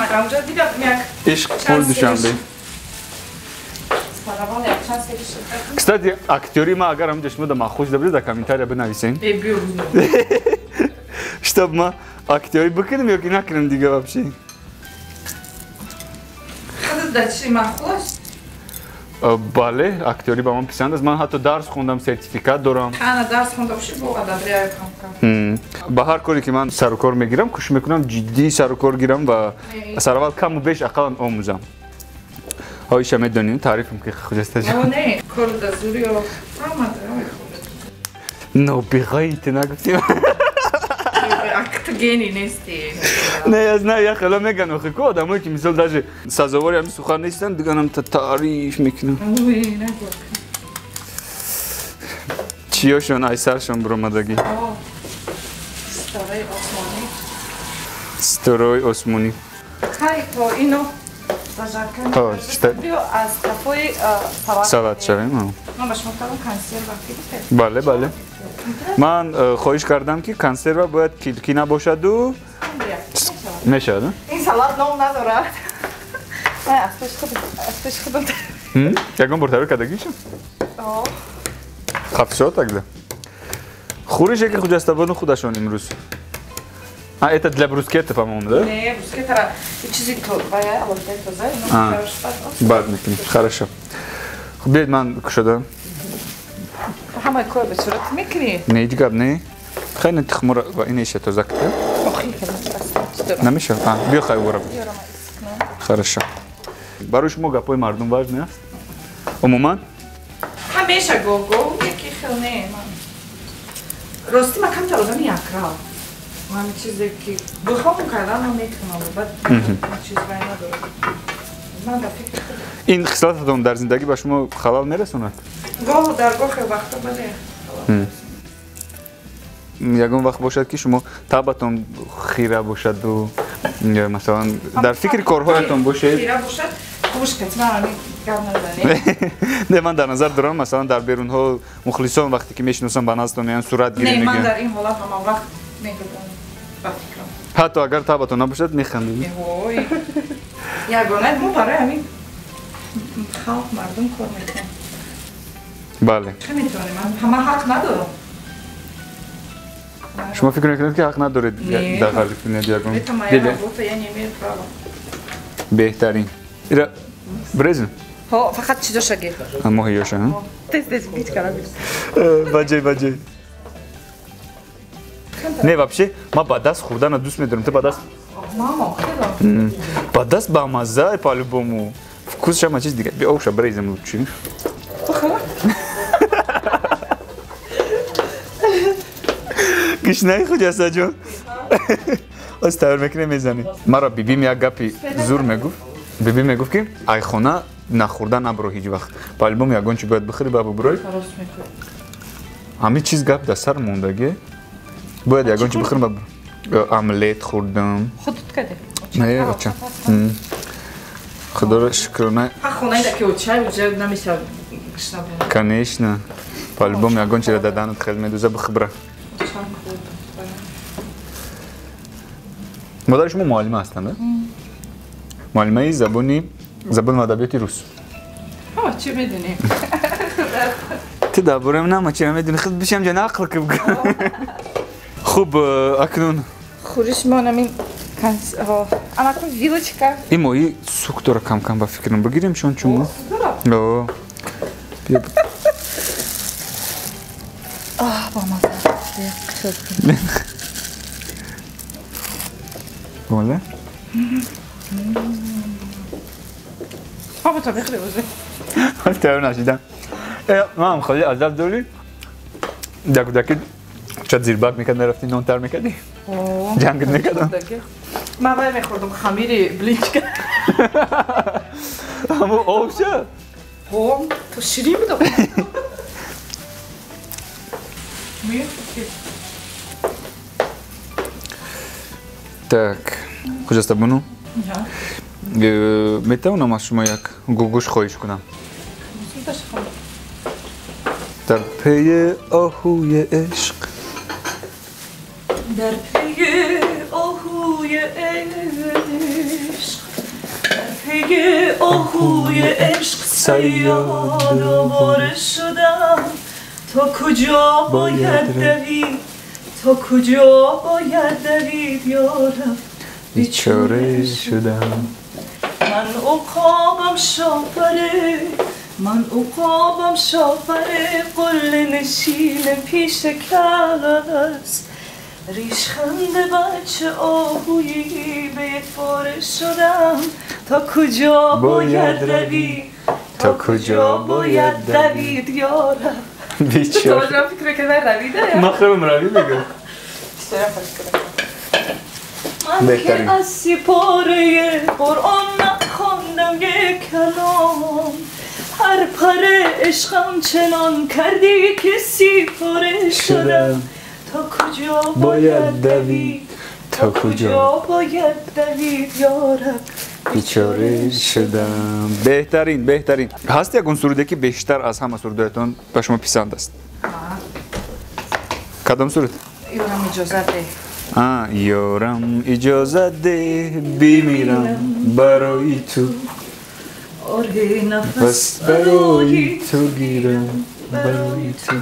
ишқ пул душанбе кстати актёри ма агар ҳамҷа шумо да махуш да будед да комментария бинависем чтоб ма актёри бикунем ёки накунем дига вообще бале актёри ба ман писанд аст ман ҳатто дарс хондам сертификат дорам ба ҳар коре ки ман сару кор мегирам кӯшиш мекунам ҷиддӣ сару кор гирам ва сараввал каму беш ақаллан омӯзам ҳоиша медонем таърифам ки хуҷаста нобиғайти нагуфтим гени нести не я знаю я хела меган охи ку одамое ки мисол даже сазовори ҳамин сухан нестан диганам таъриф мекунам чиёшон айсаршон буромадагӣ сторои осмонӣ салат шавем бале бале ман хоҳиш кардам ки консерва бояд килки набошаду мешавад ин салат ном надорад ягон бор тайёр кардагиша хафшо тогда хӯрише ки хуҷастабону худашон имрӯз это для брускетта по-моему да не брускетта чизи бад мекунем хорошо биед ман кушода ҳамаи кор ба сурат мекунӣ не ҳеҷ гап не хайне тухмуро ва инеша тоза кида намешавад биё хай ворам хорошо барои шумо гапҳои мардум важне аст умуман ҳамеша гов яки хел не рости ма камтар одами якрал ҳамин чизе ки бихом кардан ма метавонам бад чиз вай надорам ман ба фикри худам ин хислататон дар зиндагӣ ба шумо халал мерасонад гоҳу дар гоҳе вақта бале ягон вақт бошад ки шумо табатон хира бошаду масалан дар фикри корҳоятон бошед не ман дар назар дорам масалан дар берунҳо мухлисон вақте ки мешиносам ба наздтон меоянд сурат гирӣ мегӯянд ман дар ин ҳолат ҳамон вақт مهربان و فکرم. حتی اگر تابتون نباشد میخندید. وای. یگانه ما برای همین خلق مردم کار میکنم. بله. چه میتونیم؟ همه حق ندارم. شما فکر نکنید که حق ندارید در خارج کنید یا کنید؟ بله. یعنی بهترین. ایرا برزن. ها فقط چیزا شگه. اما هیاشه ها؟ تست بیت کردم. بجای. نه вообще ما با دست خوردن رو دوست می‌دارم. تو با دست ماما خیلی. با دست با مزه پالبومو. فکوس شما چیز دیگه. بیا اوش برایزم رو چی؟ بخورم. گشنه خود است جو. از تاور میکنه میزنی. مرا بیبیم یک گپی زور میگفت. بیبیم میگفت که ای خونه نخوردن نبرو هیچ وقت. پالبوم یگان چی باید بخری بابا برای. همه چیز گپ در سر موندگی. باید یگان چی بخرم بابا. املت خوردم. خودت کده. نه بچه. خدا را شکر نه. خونه ایده که اوچه نمیشه گشنه بود. کنیش نه. پالبوم یگان چی را دادن خیلی میدوزه بخبره. مادر شما معلمه هستند؟ معلمه زبان و ادبیات روس. چی میدونی؟ تو درباره من چی میدونی؟ خود بشم جان عقل که بگم. خوب اکنون خورش ما نمین کنس اما کن ویلوچکا. این مایی سوک داره کم با فکرم بگیریم شون چون داره؟ بیا با مزه بله؟ بابا تا بخوری بوزه تاور نشیدم ما هم خیلی عذاب داری دکت چت زیر باک میکرد نرفتی نون تر میکردی جنگت میکردم من باید میخوردم خمیر بلیچ کرد همون آب شد تو شیرین بدم так کجاست بونو؟ میتونم از شما یک گوگوش خواهش کنم در پی آهوی عشق در پی آهوی عشق در پی آهوی عشق صیاد آواره شدم تا کجا باید دوید تا کجا باید دوید یارم بیچاره شدم من عقابم شاپره من عقابم شاپره قله نشین پیش کس ریشخند بچه آهویی به یک پاره شدم تا کجا باید روید تا کجا باید دوید یارم بیچاره تو فکر که من رویده من خیلی روید بگم من که از سپاره قرآن نخواندم یک کلام هر پره عشقم چنان کردی که سپاره شدم تا کجا باید دوید تا کجا باید دوید یارم بیچاره شدم بهترین هست یکون سروده که بیشتر از همه سرودهایتان به شما پسند است کدام سرود؟ یارم اجازه ده یارم اجازه ده بمیرم برای تو آره بس برای تو گیرم برای تو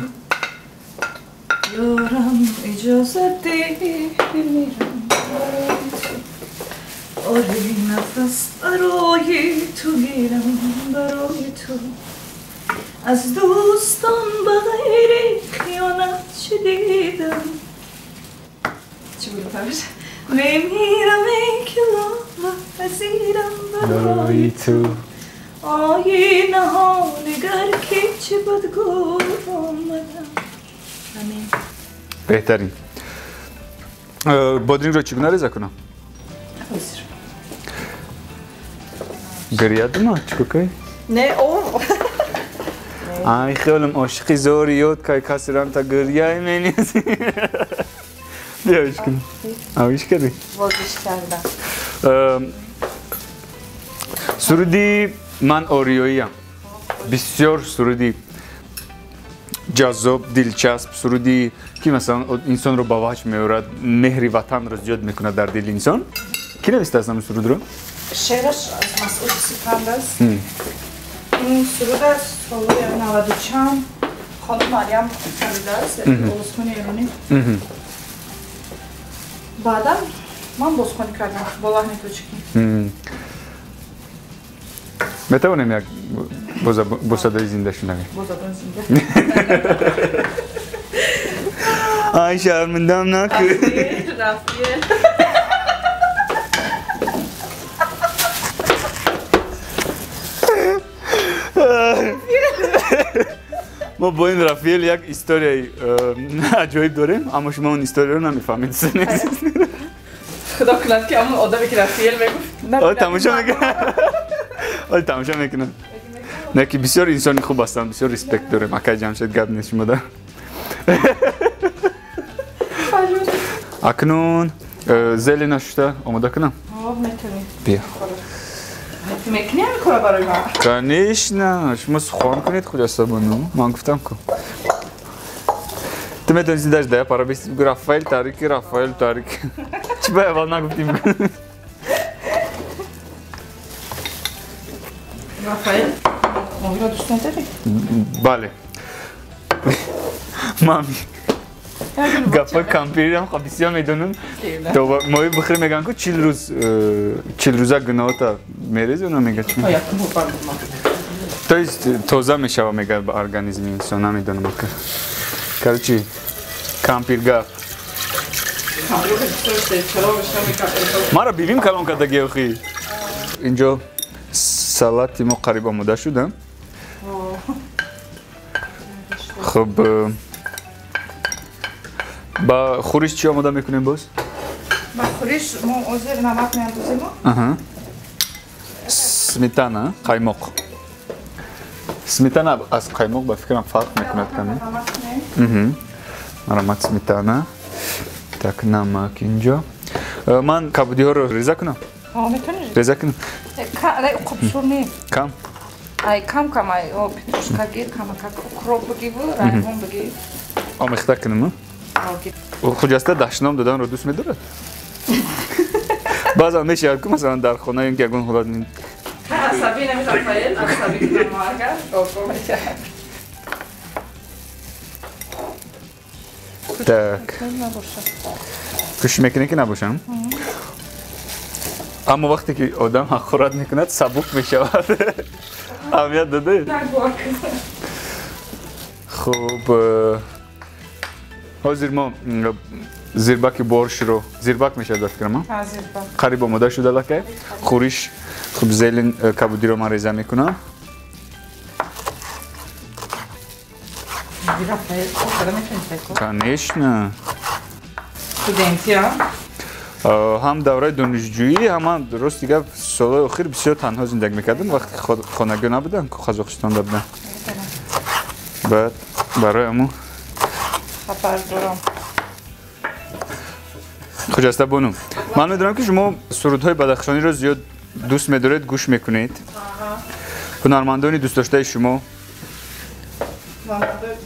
یارم اجازه ده بمیرم برای تو آره نفس برای تو گیرم برای تو از دوستان بغیر خیانت چه دیدم چی بود پرش؟ میمیرم ای که پذیرم برای تو آینه ها نگر که چه بدگور آمدم همین بهترین بادرینگ رو چگونه ریزه کنم؟ گریه دما چکو که؟ نه او آی خیالم عاشقی زوری یاد که کسی رم تا گریه منیزی بیایش کنم آویش کردی؟ بازش کردم سرودی من آریایی هم بسیار سرودی جذاب دلچسب سرودی که مثلا انسان رو با وجه میارد مهر وطن رو زیاد میکنه در دل انسان کی نوشته است این سرود رو شعرش از مسعود سپند است این سرود از سال 90 چند خانم مریم خریده است بازخوانی ایرانی بعدا من بازخوانی کردم با لحن کوچکی میتونیم یک با صدای زنده شنویم با صدای زنده آی شرمندم نکن رفیه ما با این رفیل یک استوری عجایب داریم اما شما اون استوری رو نمیفهمید خدا کند که همون آدمی که رفیل میگفت آره تماشا میکنه آره تماشا میکنه نه که بسیار انسانی خوب هستن بسیار ریسپکت داریم اکای جمشید گپ نشون بده اکنون زلی نشده آماده کنم میتونی بیا میکنی همین کارا برای من کنیش نه شما سخوان کنید خجسته بانو من گفتم کن تو میتونی زیدهش ده پارا بیستی بگو رفایل تاریک چی باید اول نگفتیم رفایل مامی را دوست نداری؟ بله مامی گفت کامپیری هم خب بسیار میدونم تو مامی بخیر میگن که 40 روزه گناه تا میریزه اونو میگه چی؟ توزه میشه و میگه به ارگانیزم انسان نمیدونم که چی؟ کامپیر گفت ما را بیبیم کلان کردگی اخی اینجا سلاتی ما قریب آماده شدم خب با خورش چی آماده میکنیم باز؟ با خورش ما عضر نمک میاندازیم سمیتانا قایماق سمیتانا از قایماق با فکرم فرق میکند کمی نمک سمیتانا так نمک اینجا من کبودی ها رو ریزه کنم میتونی ریزه کنم خب شورنی کم ای کم ای پیتروشکا گیر کم کروب بگی و ریحان بگی آمیخته کنم خجسته دشنام دادن رو دوست میداره بعض هم میشه که مثلا در خونه این که اگون خدا نیم عصبی نمیتونم فایل عصبی کنم اگر tak کش میکنه که نباشم اما وقتی که آدم خورد میکند سبک میشود اهمیت داده خب حاضر ما زیربک بارش رو زیربک میشه داد کنم قریب آماده شده لکه خورش خب زیلین کبودی رو من ریزه میکنم کنیش نه هم دوره دانشجویی هم درست دیگه سالهای اخیر بسیار تنها زندگی میکردم وقتی خانگی نبودم که قزاقستان بودم بعد برای امو خبر دارم خجسته بانم من میدونم که شما سرودهای بدخشانی رو زیاد دوست میدارید گوش میکنید هنرمندانی دوست داشته شما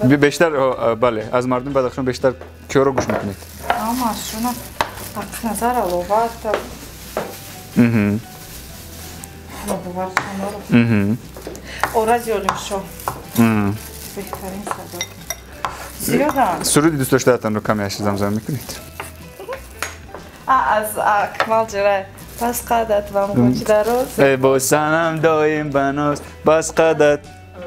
بیشتر بله از مردم بدخشان بیشتر کیا رو گوش میکنید ماشونا پس نظر علاوات اورازی علمشو بهترین صدا زیادم سرودی دوست داشته رو کمی اشی زمزمه میکنید از اکمال جره بس قدت و مگوچ دراز ای با سنم دایم بناست بس قدت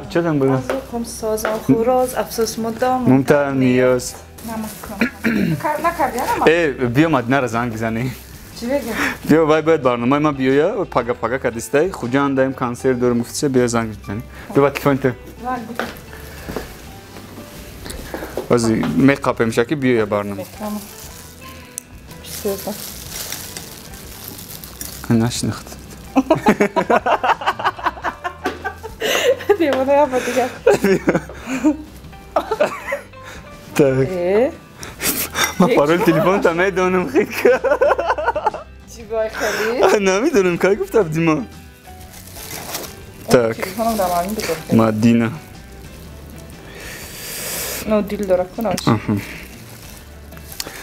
چه دم بودم؟ خم ساز و خوراز افسوس مدام ممتر نیاز نکردی بیا مدینه را زنگ بزنی چی بگم؟ بیا باید برنامه ما بیایا و پاگا کدیسته خوجان دایم کانسر دور مفتیسه بیا زنگ بزنی بیا باید تلفن تو بازی میقاپ میشه که بیایا برنامه نشنخت دیوانه یا با دیگه tak ما پارول تلفن تا میدونم خیلی چی باید خیلی؟ نمیدونم که گفتم دیما tak تلفنم در معنی بگم مدینه Ну, дил дора кунаш.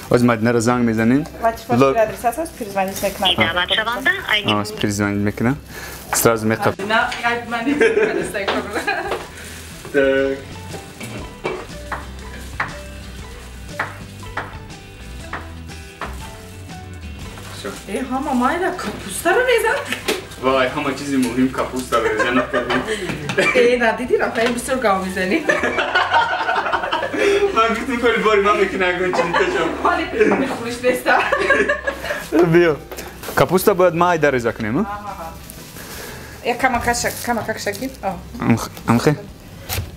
Оз Мадина занг мезанин. Вачфаш адресасас перезвонить мекна. Дават шаванда айни. Перезвонить мекна. Сразу мекна. Мадина, мани перестайкор. Так. Hama mayda kapusta رو ریزم. وای همه چیزی مهم کاپوستا رو ریزن نه دیدی رفعی بسر گاو میزنی. من گفتم کلی باری من میکنه اگه چیزی تشم. حالی میخوریش بستا. بیا. کاپوستا باید مای در ریزا کنیم. یا کما کشکی. امخه.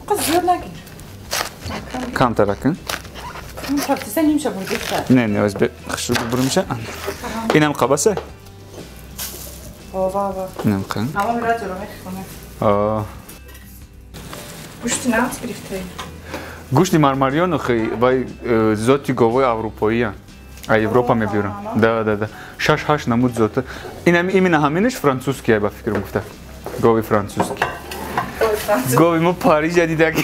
قصد زیاد نگیر. کم ترکن. Sen nimşe burada işte. Ne özbe şu burumşa. İnam qabasa. Ova. İnam qan. Ama biraz zor olmuş. Guşti nasıl birikti? Guşti Marmarion vay zoti govoy Avropaya. Ay Avropa me biuram. Da. Şaş haş namut zoti. İnam imina haminish francuskiye ba fikrim gufta. Govi francuski. Govi mu Paris'e didak.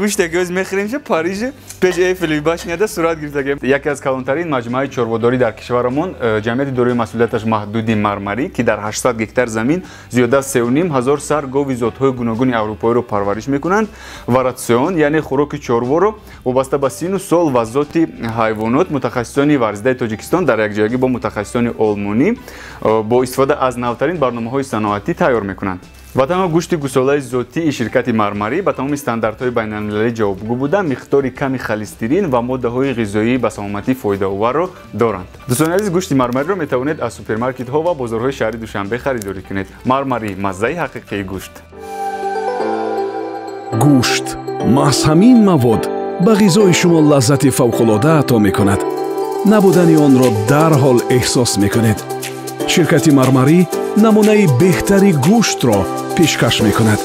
گوشت که از میخریم چه پاریژ پیش ایفل باشنیده صورت گرفته. یکی از کلانترین مجموعه چربوداری در کشورمون جمعیت دارای مسئولیتش محدودی مرمری که در 800 گکتار زمین زیاده از 3,500 سر گاو ذات‌های گوناگون اروپایی رو پرورش میکنند و راسیون یعنی خوراک چربو رو وابسته به سن و سال و ذات حیوانات متخصصان ورزیده تاجیکستان در یک جایگی با متخصصان آلمانی با استفاده از نوترین برنامه‌های صنعتی تیار میکنند. با تمام گوشت گوساله ذاتی شرکت مرمری با تمام استانداردهای بین‌المللی جوابگو بوده مقدار کمی خلسترین و ماده‌های غذایی به سلامتی فایده‌آور را دارند. دوستان عزیز گوشت مرمری را می‌توانید از سوپرمارکت‌ها و بازارهای شهری دوشنبه خریداری کنید. مرمری مزه حقیقی گوشت. گوشت محض همین مواد به غذای شما لذت فوق‌العاده عطا می‌کند. نبودن آن را در حال احساس می‌کنید. شرکت مرمری نمونه بهتری گوشت را پیشکش میکند.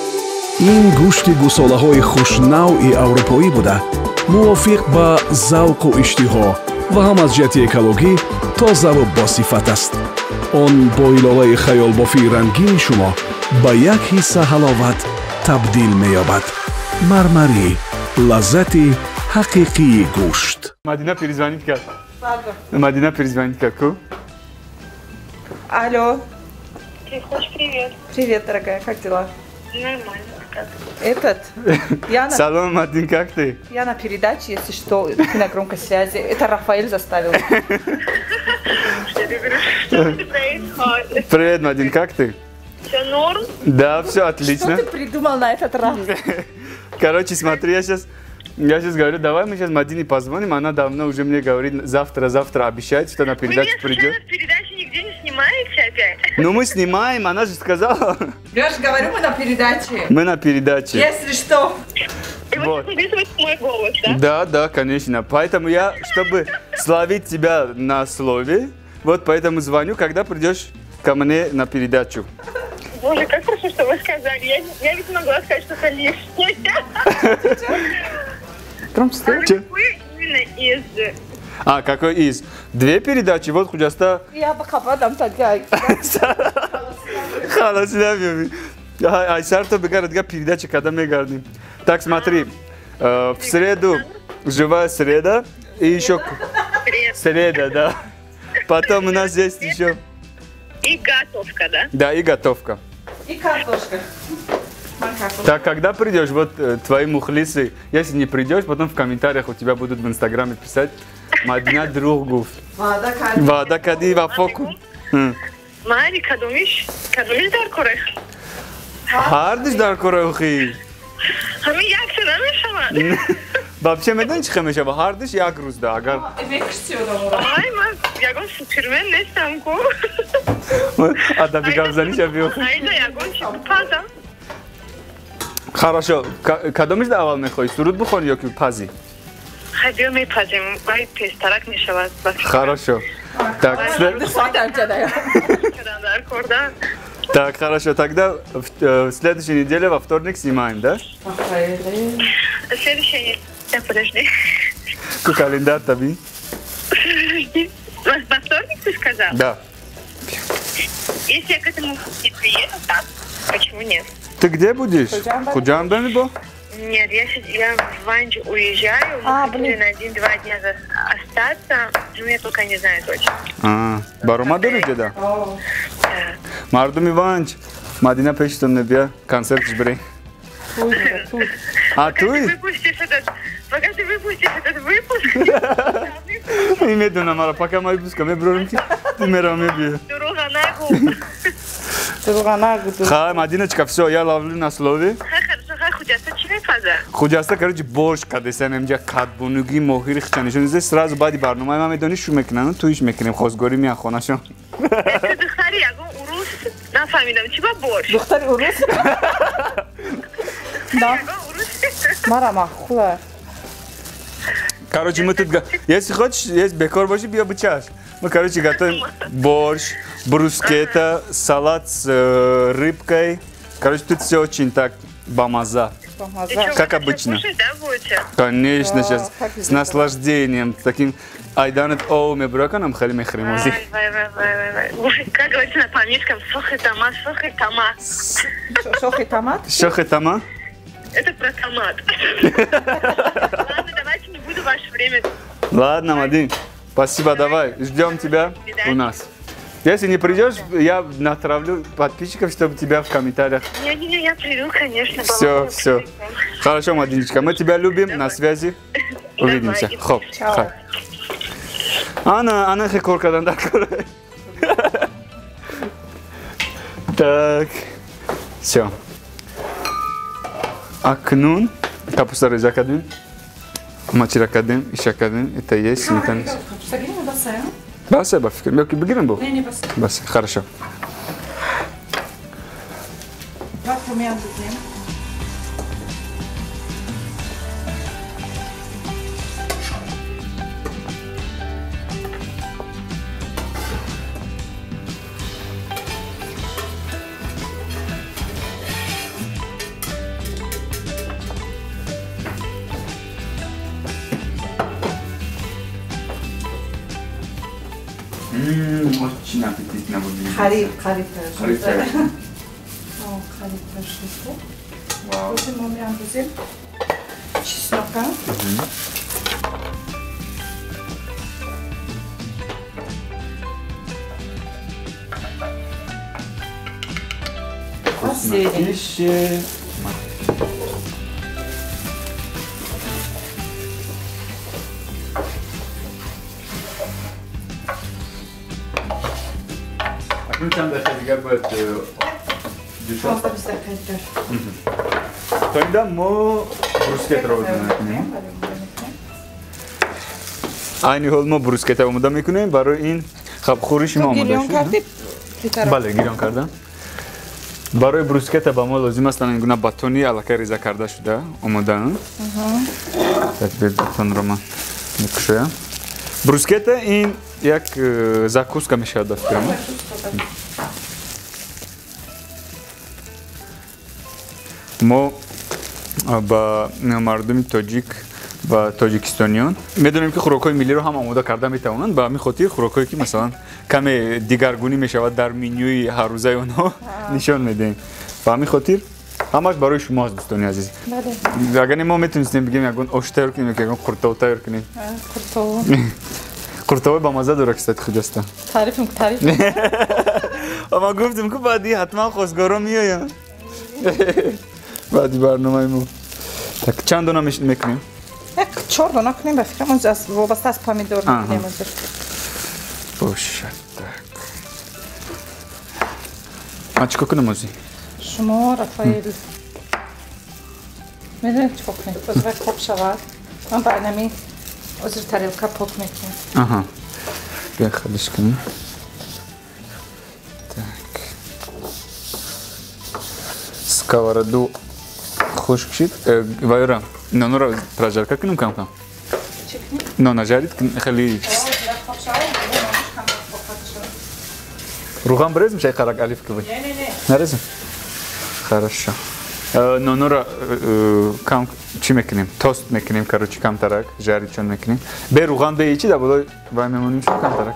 این گوشت گوساله‌های خوش‌نوع اروپایی بوده، موافق با ذوق و اشتها و هم از جهت اکولوژی تازه و باصفت است. آن با ایلاله خیال بافی رنگین شما به یک حصه حلاوت تبدیل می‌یابد. مرمری لذت حقیقی گوشت. مدینه پریزوانیت کرد. مدینه پریزوانیت کرد کو؟ Алло. Хош, привет. Привет, дорогая, как дела? Нормально. Как? Салам, Мадин, как ты? Я на передаче, если что, ты на громкой связи. Это Рафаэль заставил. Что происходит? Привет, Мадин, как ты? Все норм? Да, все отлично. Что ты придумал на этот раз? Короче, смотри, я сейчас говорю, давай мы сейчас Мадине позвоним, она давно уже мне говорит, завтра обещает, что на передачу придет. Вы передачу нигде не снимаете опять? Ну мы снимаем, она же сказала. Леш, говорю, мы на передаче. Мы на передаче. Если что. И вы записываете мой голос, да? Да, конечно. Поэтому я, чтобы словить тебя на слове, вот поэтому звоню, когда придешь ко мне на передачу. Боже, как хорошо, что вы сказали. Я ведь могла сказать что-то лишнее. Какой именно из... Какой из? Две передачи, вот Худжаста. Я бы кападам тогда. Халас, Айсар, то бегарат га передача, когда мы говорим. Так, смотри, в среду живая среда и еще... Среда, да. Потом у нас есть еще... И готовка, да? Да, и готовка. И картошка. Так, когда придешь, вот твои мухлисы, если не придешь, потом в комментариях у тебя будут в инстаграме писать Мадина другу. Вада кади ва фоку. Мари, кадомиш дар корех. Хардиш дар корехи. Хами як се намешавад. Вообще медон чи хемешава хардиш як рӯз да агар. Ай, ман ягон супермен нестам ку. Адаби гавзаниш биё. Айда ягон чи пазам. Хорошо. Кадомиш да аввал мехоҳӣ? Суруд бухони ё ки пази? Ҳадиё мепазем. Ай, пестарак мешавад. Хорошо. Так, так, хорошо. Тогда в следующей неделе во вторник снимаем, да? Следующая неделя. Подожди. Календарь таби. Во вторник ты сказал? Да. Если я к этому не приеду, так? Почему его нет. Ты где будешь? В Худжамбе был? Нет, я в Ванч уезжаю, мы хотели на 1-2 дня остаться, но я пока не знаю точно. Барома дори деда? О, Да. Мардуми Ванч, Мадина пештон небия, концерт жбрей. тут. А туй? Пока ты выпустишь этот выпуск, Имедуна мара, пока мой выпуска, мы брорим ки, ты мера мебия. дорога на губ. Турганагу. Ха, Мадиночка, все, я ловлю на слове. Хорошо, худятся чили фаза. Худжаста, короче, борщ, когда я немджа кадбунуги, мохири хчанишон. Здесь сразу бади барнумай, маме дони шу мекнан, ну туиш мекнем, хозгори ми ахонашон. Это духари, я говорю, урус, на фамилиям, чего борщ? Духтар урус. Да. Мара махула. Короче, мы тут, если хочешь, есть бекор баши, бьё бычаш. Мы, короче, готовим борщ, брускетта, салат с рыбкой. Короче, тут все очень так бамаза. Как обычно. Кушать, да, будете? Конечно, Да, сейчас как с наслаждением, таким айданет оу мебраканом халиме хримози. Ой, как говорится на памирском, сохи тама, сохи тама. Шохи томат. Шохи тама? Это про томат. Ладно, давайте не буду ваше время. Ладно, Мадин, спасибо, давай, ждем тебя у нас. Если не придешь, я натравлю подписчиков, чтобы тебя в комментариях. Не, я приду, конечно. Все. Хорошо, Мадиночка, мы тебя любим, на связи. Увидимся. Давай. Хоп. Чао. Ana korkadan da koray. Так. Все. Акнун. Капуста рызакадын. Мачиракадын, ишакадын. Это есть сметана. Басе, бафикр. Мелкий бегирем был? Не, бас. Басе, хорошо. Как румян будем? Очень аппетитно будет. Хариб. Хариб. О, хариб прошло. Вау. Очень румян будем. Чеснока. Зелень. Пищи. Ну, там даже габат дешёв. Просто без закрытия. Тогда мы брускет родим. Aynı holma brusketa umuda میکنیم برای این خبخوریش ما آماده گیریان شد. کردی؟ بله گیریان کردم. برای بروسکتا با ما لازم است این گونه باتونی علاقه ریزه کرده شده آماده. Так باتون رو من میکشویم. بروسکتا این یک زاکوسکا میشه داشت کنم. ما با مردم تاجیک و تاجیکستانیان میدونیم که خوراکای ملی رو هم آماده کرده میتونن به همین خاطر خوراکایی که مثلا کمی دیگرگونی میشود در منیوی هر روزه اونها نشان میدیم به همین خاطر همش برای شما است دوستان عزیز. بله. اگر ما میتونستیم بگیم یگون آش تیار کنیم که یگون قورتاو تیار کنیم. قورتاو. قورتاو با مزه داره که خوجاست. تعریفم تعریف. اما گفتم که بعدی حتما خواستگارا میایم. بعدی برنامه‌مون. Так چند دونه میکنیم؟ یک 4 دونه کنیم به فکرم از وابسته از پامیدور میکنیم ازش. باشه. так. А چیکار کنم ازی؟ شما رفایل میدونید چیکار کنید؟ بذار خوب شود. من با اینمی ازر تریلکا پاک میکنیم. Ага. بیا خلیش کنیم. Так. سکاوردو خشک شد. وایرا. نانو را پراجرکا کنیم کم کم. چکنی؟ نانا جارید خیلی خوب شود. روغن برز میشه قرق الف که بی. نه. نرزم. Хорошо. نانو را کم چی میکنیم؟ توست میکنیم کاروچی کم ترک جارید چون میکنیم. به روغن به چی دبلای وای میمونیم چون کم ترک.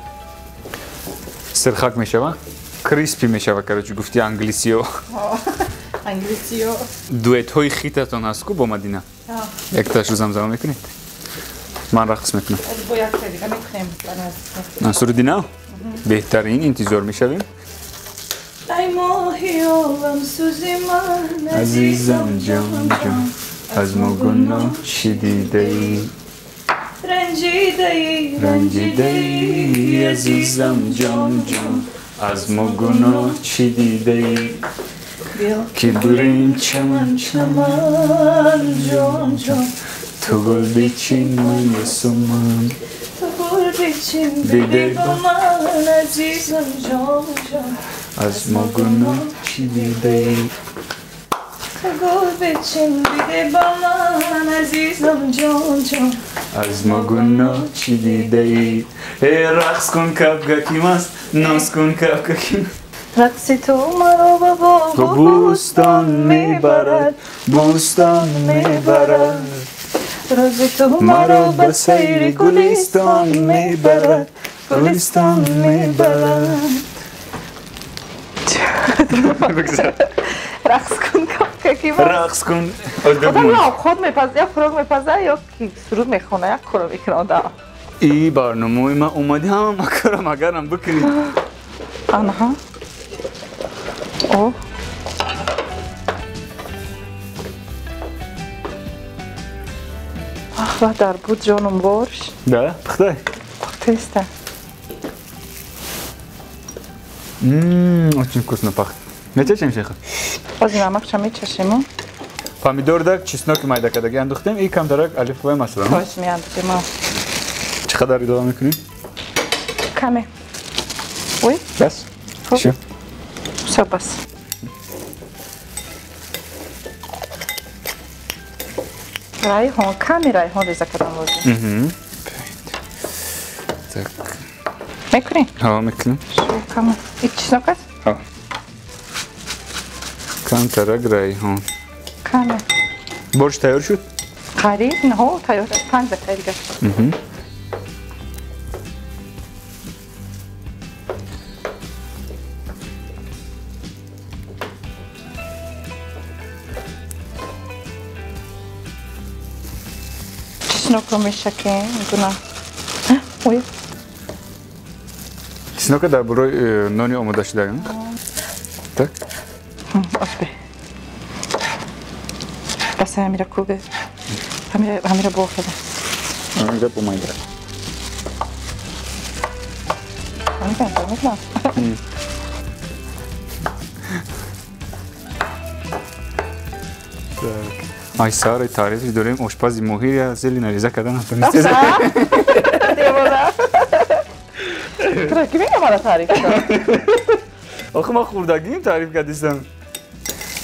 سرخک میشه و کریسپی میشه و کاروچی گفتی انگلیسی و انگلیسی و دویت های خیتتون هست کو با مدینه یک تاش رو زمزمه میکنید من رقص میکنم با یک تا دیگه میکنیم نصر الدین بهترین انتظار میشویم ای ماهی آبم سوزی من عزیزم جان جان از ما گناه چی دیده ای رنجیده ای عزیزم جان جان از ما گناه چی دیده ای که بریم چمن چمن جان جان تو گل بیچین من یسومن تو گل بیچین بیده با من عزیزم جان جان از ما گناه چی دیده ای تو گل بیچین بیده با من عزیزم جان جان از ما گناه چی دیده ای رقص کن کبگکی مست ناز کن کبگکی مست رقص تو مرا به باغ و بوستان میبرد بوستان میبرد راز تو مرا به سیر گلستان میبرد گلستان میبرد رقص کن که رقص کن آدم یا خود میپزه یا فروغ میپزه یا کی سرود میخونه یا کورو میکنه آدم ای برنامه ما اومدی هم مکرم اگرم بکنید آنها او آخ در بود جانم بارش ده بخته تسته очень вкусно пахнет میچشیم شیخ باز نمک چه میچشیم پامیدور دک چسناک مایده کدگی انداختیم این کم درک الف بای مثلا باش میاندازیم چقدر ادامه میکنیم کمه وی بس شو بس ریحان کمی ریحان ریزه کردم بازی так میکنی؟ ها میکنیم شو کمه این چیزناک است؟ ها کم ترک ریحان کمه برش تیار شد قریب نه تیار 5 دقیقه دیگه چیزناک رو میشکیم میدونم اوی چسناک در برای نانی آماده شده tak آسبه بس همیره کوبه همیره بافده اینجا بومایده میکنم ay سارای تعریفی داریم آشپزی ماهری از زلی نریزه کردن تو کی میگه مرا تعریف کرد آخه ما خوردگیم تعریف کردیستم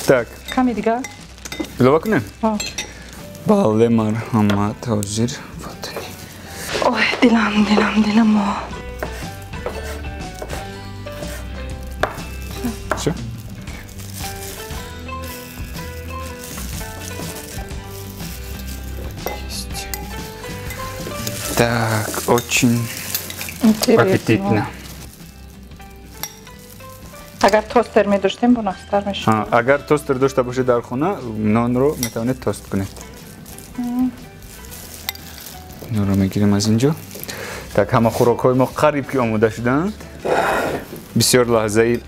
tak کمی دیگه بلا بکنیم ها بله مرحمت حاضر فاطمی اوه دلم ما شو так очень аппетитно اگر توستر می داشتیم بناستر میشه اگر توستر داشته باشه در خونه نان رو میتونید توست کنید نان رو میگیریم از اینجا так همه خوراک های ما قریب که آماده شدند بسیار لحظه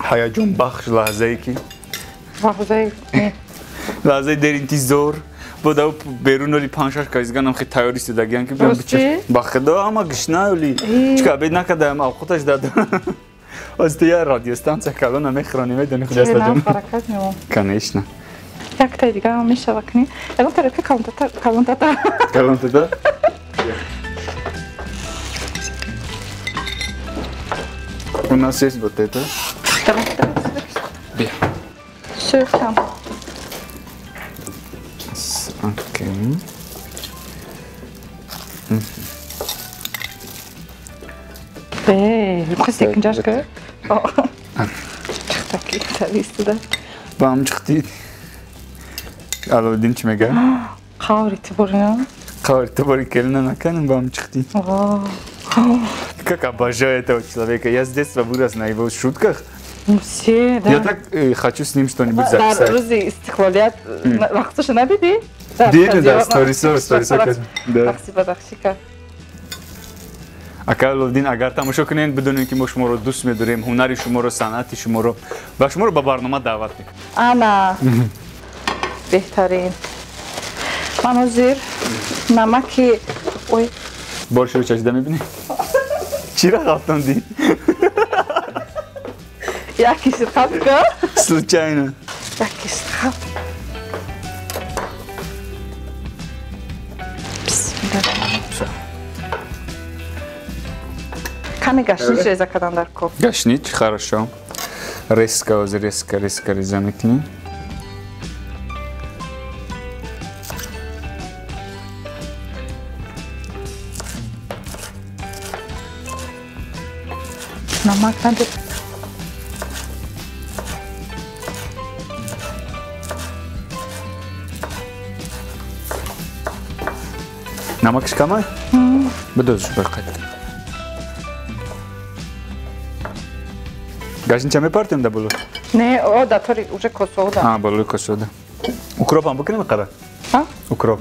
هیجان بخش لحظه ای که لحظه در انتظار بوده بیرون ولی 5-6 کایزگان هم خیلی تیاری استدگیان که بیان بچه با خدا اما گشنه ولی چکه عبید نکردم اوقاتش دادم از دیگه رادیو استانسه کلون هم اخرانی میدونی خود است جان کنیش نه یک تا دیگه هم میشه بکنی الان طرفی کلونتتا una seis botetas bien سرختم ok میخواستی اینجاش که چختکی تلیسته ده با هم چختید علاودین چی میگه؟ قاری تبورینا قاری تبوری کلنه نکنیم با هم چختید Как обожаю этого человека. Я с детства вырос на его шутках. Все, да. Я так хочу с ним что-нибудь Дар записать. рӯзи истиқлолият вақташо надидӣ? Дидем, да, сторисо. Да. Бахши бадахши кард. Ака Лавдин, агар тамошо кунед, бидонед ки мо шуморо дӯст медорем, ҳунари шуморо, санъати шуморо ва шуморо ба барнома даъват мекунем. Ана беҳтарин. Ман ҳозир намаки ой Боршро чашида мебинӣ? Чиро халтондӣ? як киши хаб ка? Случайно. Як киши хаб. Бисмилла. Ками гашнич реза кардан дар коб. Гашнич, хорошо. Резко, резко реза мекунем. Намак надо. Намакш камай? Бидозш бақад. Гашнича мепартем да боло? Не, о, да, тори уже косода. Боло косода. Укроп ам букинем қада? Укроп.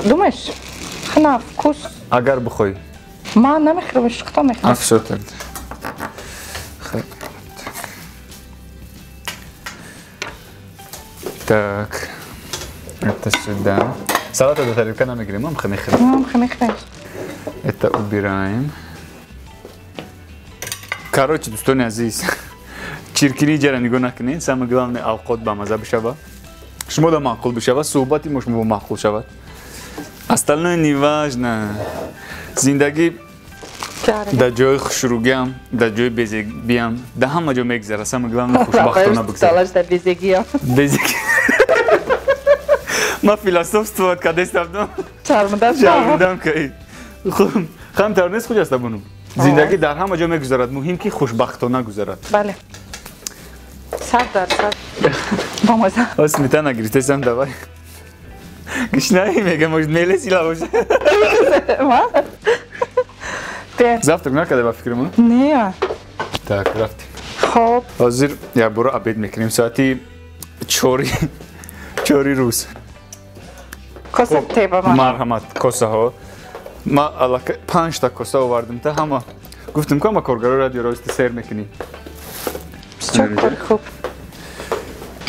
Думаешь? Хна вкус. Агар бухой. Ман намехӯрам, шухто мехӯрам. Всё так. Так. Это сюда. Салата до тарелка намегирем, мам хамихрем. Мам хамихрем. Это убираем. Короче, достони азиз. Чиркини ҷара нигоҳ накунед. Самое главное авқот ба маза бишава. Шумо да маъқул бишава, суҳбати мо шумо маъқул шавад. Остальное не важно. Зиндагӣ дар ҷои хушругиам, дар ҷои безегиам, дар ҳама ҷо мегзара. Самое главное хушбахтона бигзара. Дар безегиам. Безеги. Ман философствовать кардестам. Шармидам ки. Хам тавонест куҷоста бунум. Зиндагӣ дар ҳама ҷо мегузарад. Муҳим ки хушбахтона гузарад. Бале. 100%. Ба маза. Сметана гирифтесам давай. Гишнаи мегам, может мелесила боша. Завтрак накарда ба фикри ман? Не. Так, рафтем. Хоб. Ҳозир якбора обед мекунем. Соати 4 рӯз. Коса теба ман. Марҳамат, косаҳо. Ман аллакай 5 та коса овардим. Та ҳама гуфтам ки ҳама коргаро радио рависти сер мекунӣ. Бисёр кори хуб.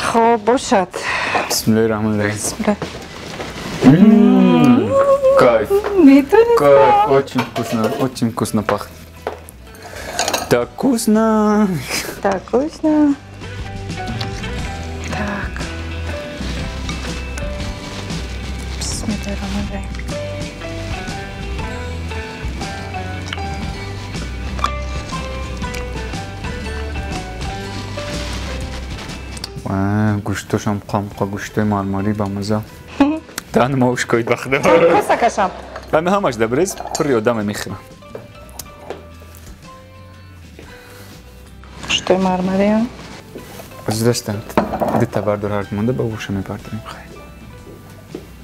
Хоб бошад. Бисмиллаҳи раҳмони раҳим. Бисмилла. Кайф. Метонис. Кайф, очень вкусно пахнет. Так вкусно. Так вкусно. Так. Бисмиллаҳи раҳмони раҳим. гӯштошам қамқа, гӯштои мармарӣ ба маза. Танма ушкоид ба худо. Коса кашам. Ами ҳамаш дабрез, пури одаме мехӯрам. Гӯштои мармарӣ. Азиздаштам, дита бардор ҳард монда ба воша мепартарем.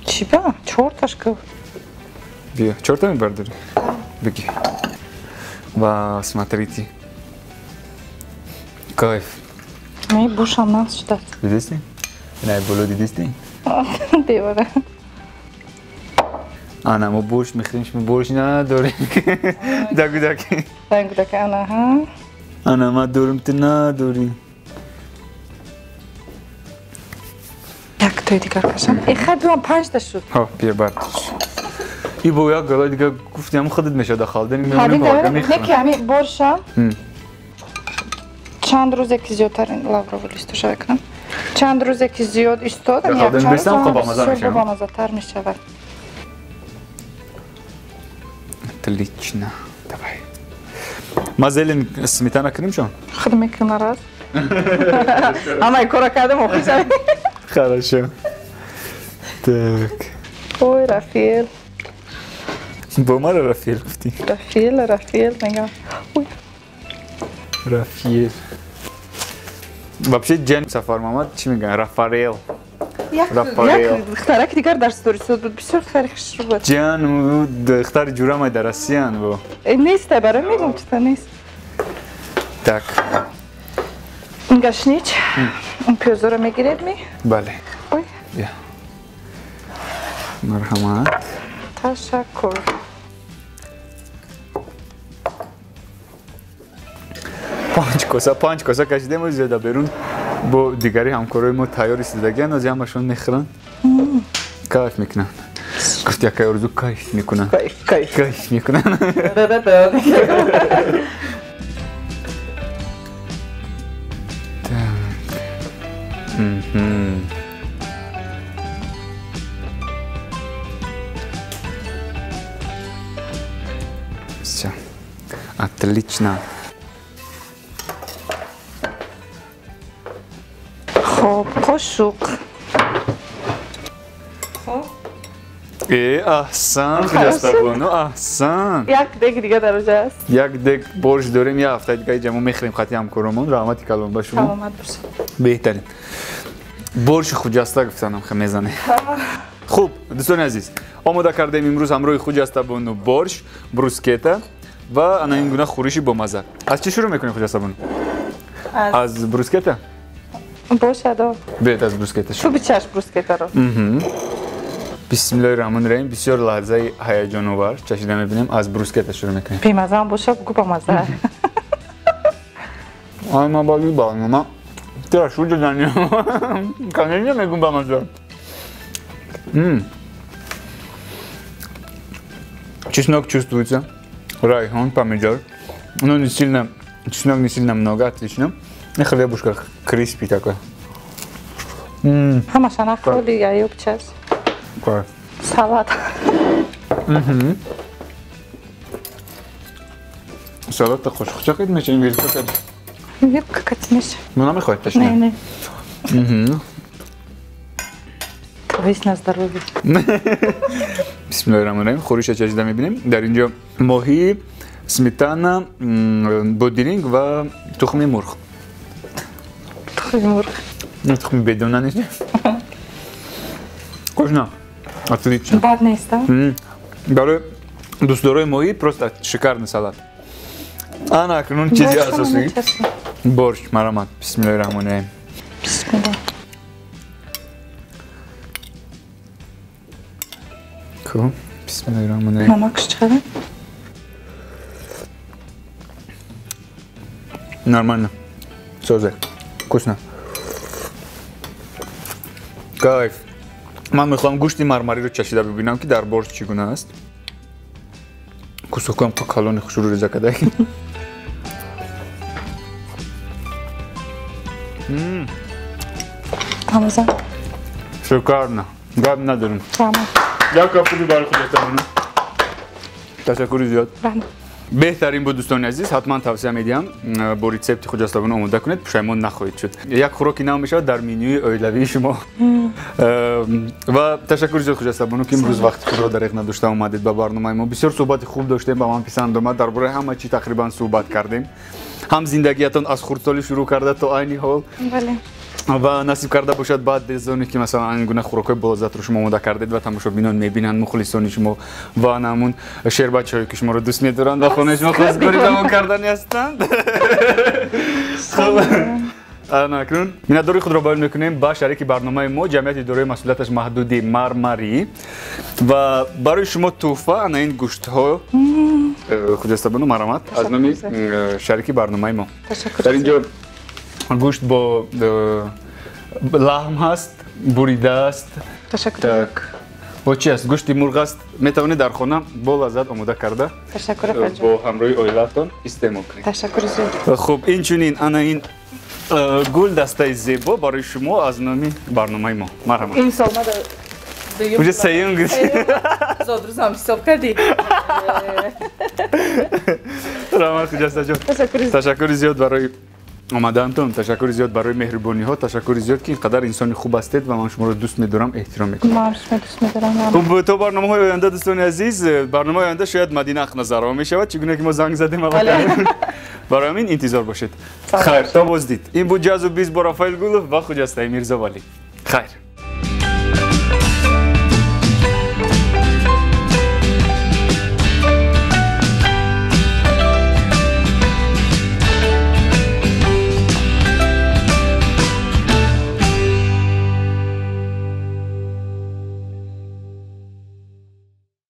Чӣ ба? 4 ташка. Бия, 4 та мебардорем. Беги. Ва, смотрите. Кайф. Не, бушам нас шудад. Дидисти? Инай боло дидисти? Девора. Ана, мо борщ мехӯрем, шумо борщ надорем. Дагудаки. Дагудаки, ана, ҳа? Ана, ман дорем, ту надорӣ. Як той дигар кашам. Хай биём 5 та шуд. Ҳо, бия бардош. И бо як галой дигар гуфтам худат мешад халдани мемонем варга мехӯрам. Неки ами борщам. Чанд рӯзе ки зиёдтарин лаврову листошава кунам. Чанд рӯзе ки зиёд истодам, якчанд рӯз ба мазатар мешавад. Отлично. Давай. Ма зелен сметана кунем чон? Худ мекунам раз. Ама кора кардам охир. Хорошо. Так. Ой, Рафиэл. Бо мара Рафиэл гуфтӣ? Рафиэл мегам. Ой. Рафиэл. Вообще ҷан Сафар Мамад чӣ мегӯянд? Рафаэл. Як духтараки дигар дар сторисод буд, бисёр духтари хушрӯ буд. Ҷан духтари ҷурамай дар Россиян бо. Нест, барои мегум чита нест. Так. این گشنیچ این پیازا رو میگیرید می؟ بله اوی بیا مرحمت تشکر پنج کاسه کشیدیم و زیاده برون با دیگری همکارای ما تیار ایستادگی از همشون میخورن کیف میکنن گفت یک ارزو کیف میکنن کیف میکنن Все. Отлично. خب قاشق احسن خجستابانو احسن یک دیگه درجه است یک دک برش داریم یه هفته دیگه جمع میخریم خطی همکارمون رحمتی کلام به شما سلامت باشه بهترین برش خجسته گفتنم خیلی میزنه خوب دوستان عزیز آماده کردیم امروز همراه خجستابانو برش بروسکتا و انا این گونه خورشی با مزه از چی شروع میکنیم خجستابانو از بروسکتا باشه دا بیت از بروسکتا تو بچش بروسکتا رو بسم الله الرحمن الرحیم بسیار لحظه هیجان آور چشیده میبینیم از بروسکتا شروع میکنیم بیمزه هم باشه بگو با مزه آی من باید باید من ترشو جدنی کنه نمیگم با مزه чеснок чувствуется райхон помидор но не сильно чеснок не сильно много отлично и хлебушка криспи такой همشان اخوالی یا یوب چش Кайф. салат салат خوش چقدر میشه این ویلکا کرد یوب ککت میشه ну نمیخواد نه تشنه نه ویس на здоровье بسم الله الرحمن الرحیم خورش چشیده میبینیم در اینجا ماهی سمیتانا بودرینگ و تخم مرغ خیلی مرغ نه تخم بدون نیست вкусно отлично بد نیست برای دوستدارای ماهی просто шикарный салат انا اکنون چیزی اساسی борщ مرحمت بسم الله الرحمن الرحیم بسم الله خوب بسم الله الرحمن الرحیم نمکش چقدر؟ нормально سوزه вкусно кайф من میخوام گوشت مرمری رو چشیده ببینم که در борщ چگونه است кусок هم کالون خوش رو ریزه کده همزه شکرانه گاب ندارم تمام یک کپوری برای خودتون تشکر زیاد بله بهترین بود دوستان عزیز حتما توصیه میدیم با ریسپت خجستابانو آماده کنید پشیمون نخواهید شد یک خوراکی نام میشه در منوی اویلوی شما و تشکر زیاد خجستابانو که امروز وقت خود را دریغ نداشته اومدید به برنامه ما بسیار صحبت خوب داشتیم با من پسند اومد درباره همه چی تقریبا صحبت کردیم هم زندگیتون از خردسالی شروع کرده تا عین حال بله و نصیب کرده باشد بعد از اونی که مثلا این گونه خوراکای بازات رو شما آماده کردید و تماشابینان میبینن مخلصان شما و نمون شیر بچه‌ای که شما رو دوست می‌دارن و خانه شما خواستگاری تمام کردنی هستند انا اکنون مینداری خود را بیان میکنیم با شریک برنامه ما جمعیت اداره مسئولیتش محدودی مرمری و برای شما تحفه انا این گوشت ها خجستابانو مرحمت از نام شریک برنامه ما تشکر در اینجا گوشت با لحم هست بریده است تشکر با چی است گوشت مرغ است میتوانید در خانه با لذت آماده کرده تشکر فجر با همراه اویلاتون استعمال کنید تشکر زیاد خب این چنین انا این گل دسته زیبا برای شما از نام برنامه ما مرحبا این سال ما уже سیون زاد روز هم حساب کردی رحمت خجسته جان تشکر زیاد برای آمدنتون تشکر زیاد برای مهربانی ها تشکر زیاد که اینقدر انسان خوب هستید و من شما رو دوست می‌دارم احترام می‌کنم ما شما دوست می‌دارم خب تو برنامه‌های آینده دوستان عزیز برنامه آینده شاید مدینه اخ نظر می‌شود چگونه که ما زنگ زدیم برای همین انتظار باشید خیر تا بازدید این بود جذب 20 با رافائیل گلوف و خجسته میرزا ولی خیر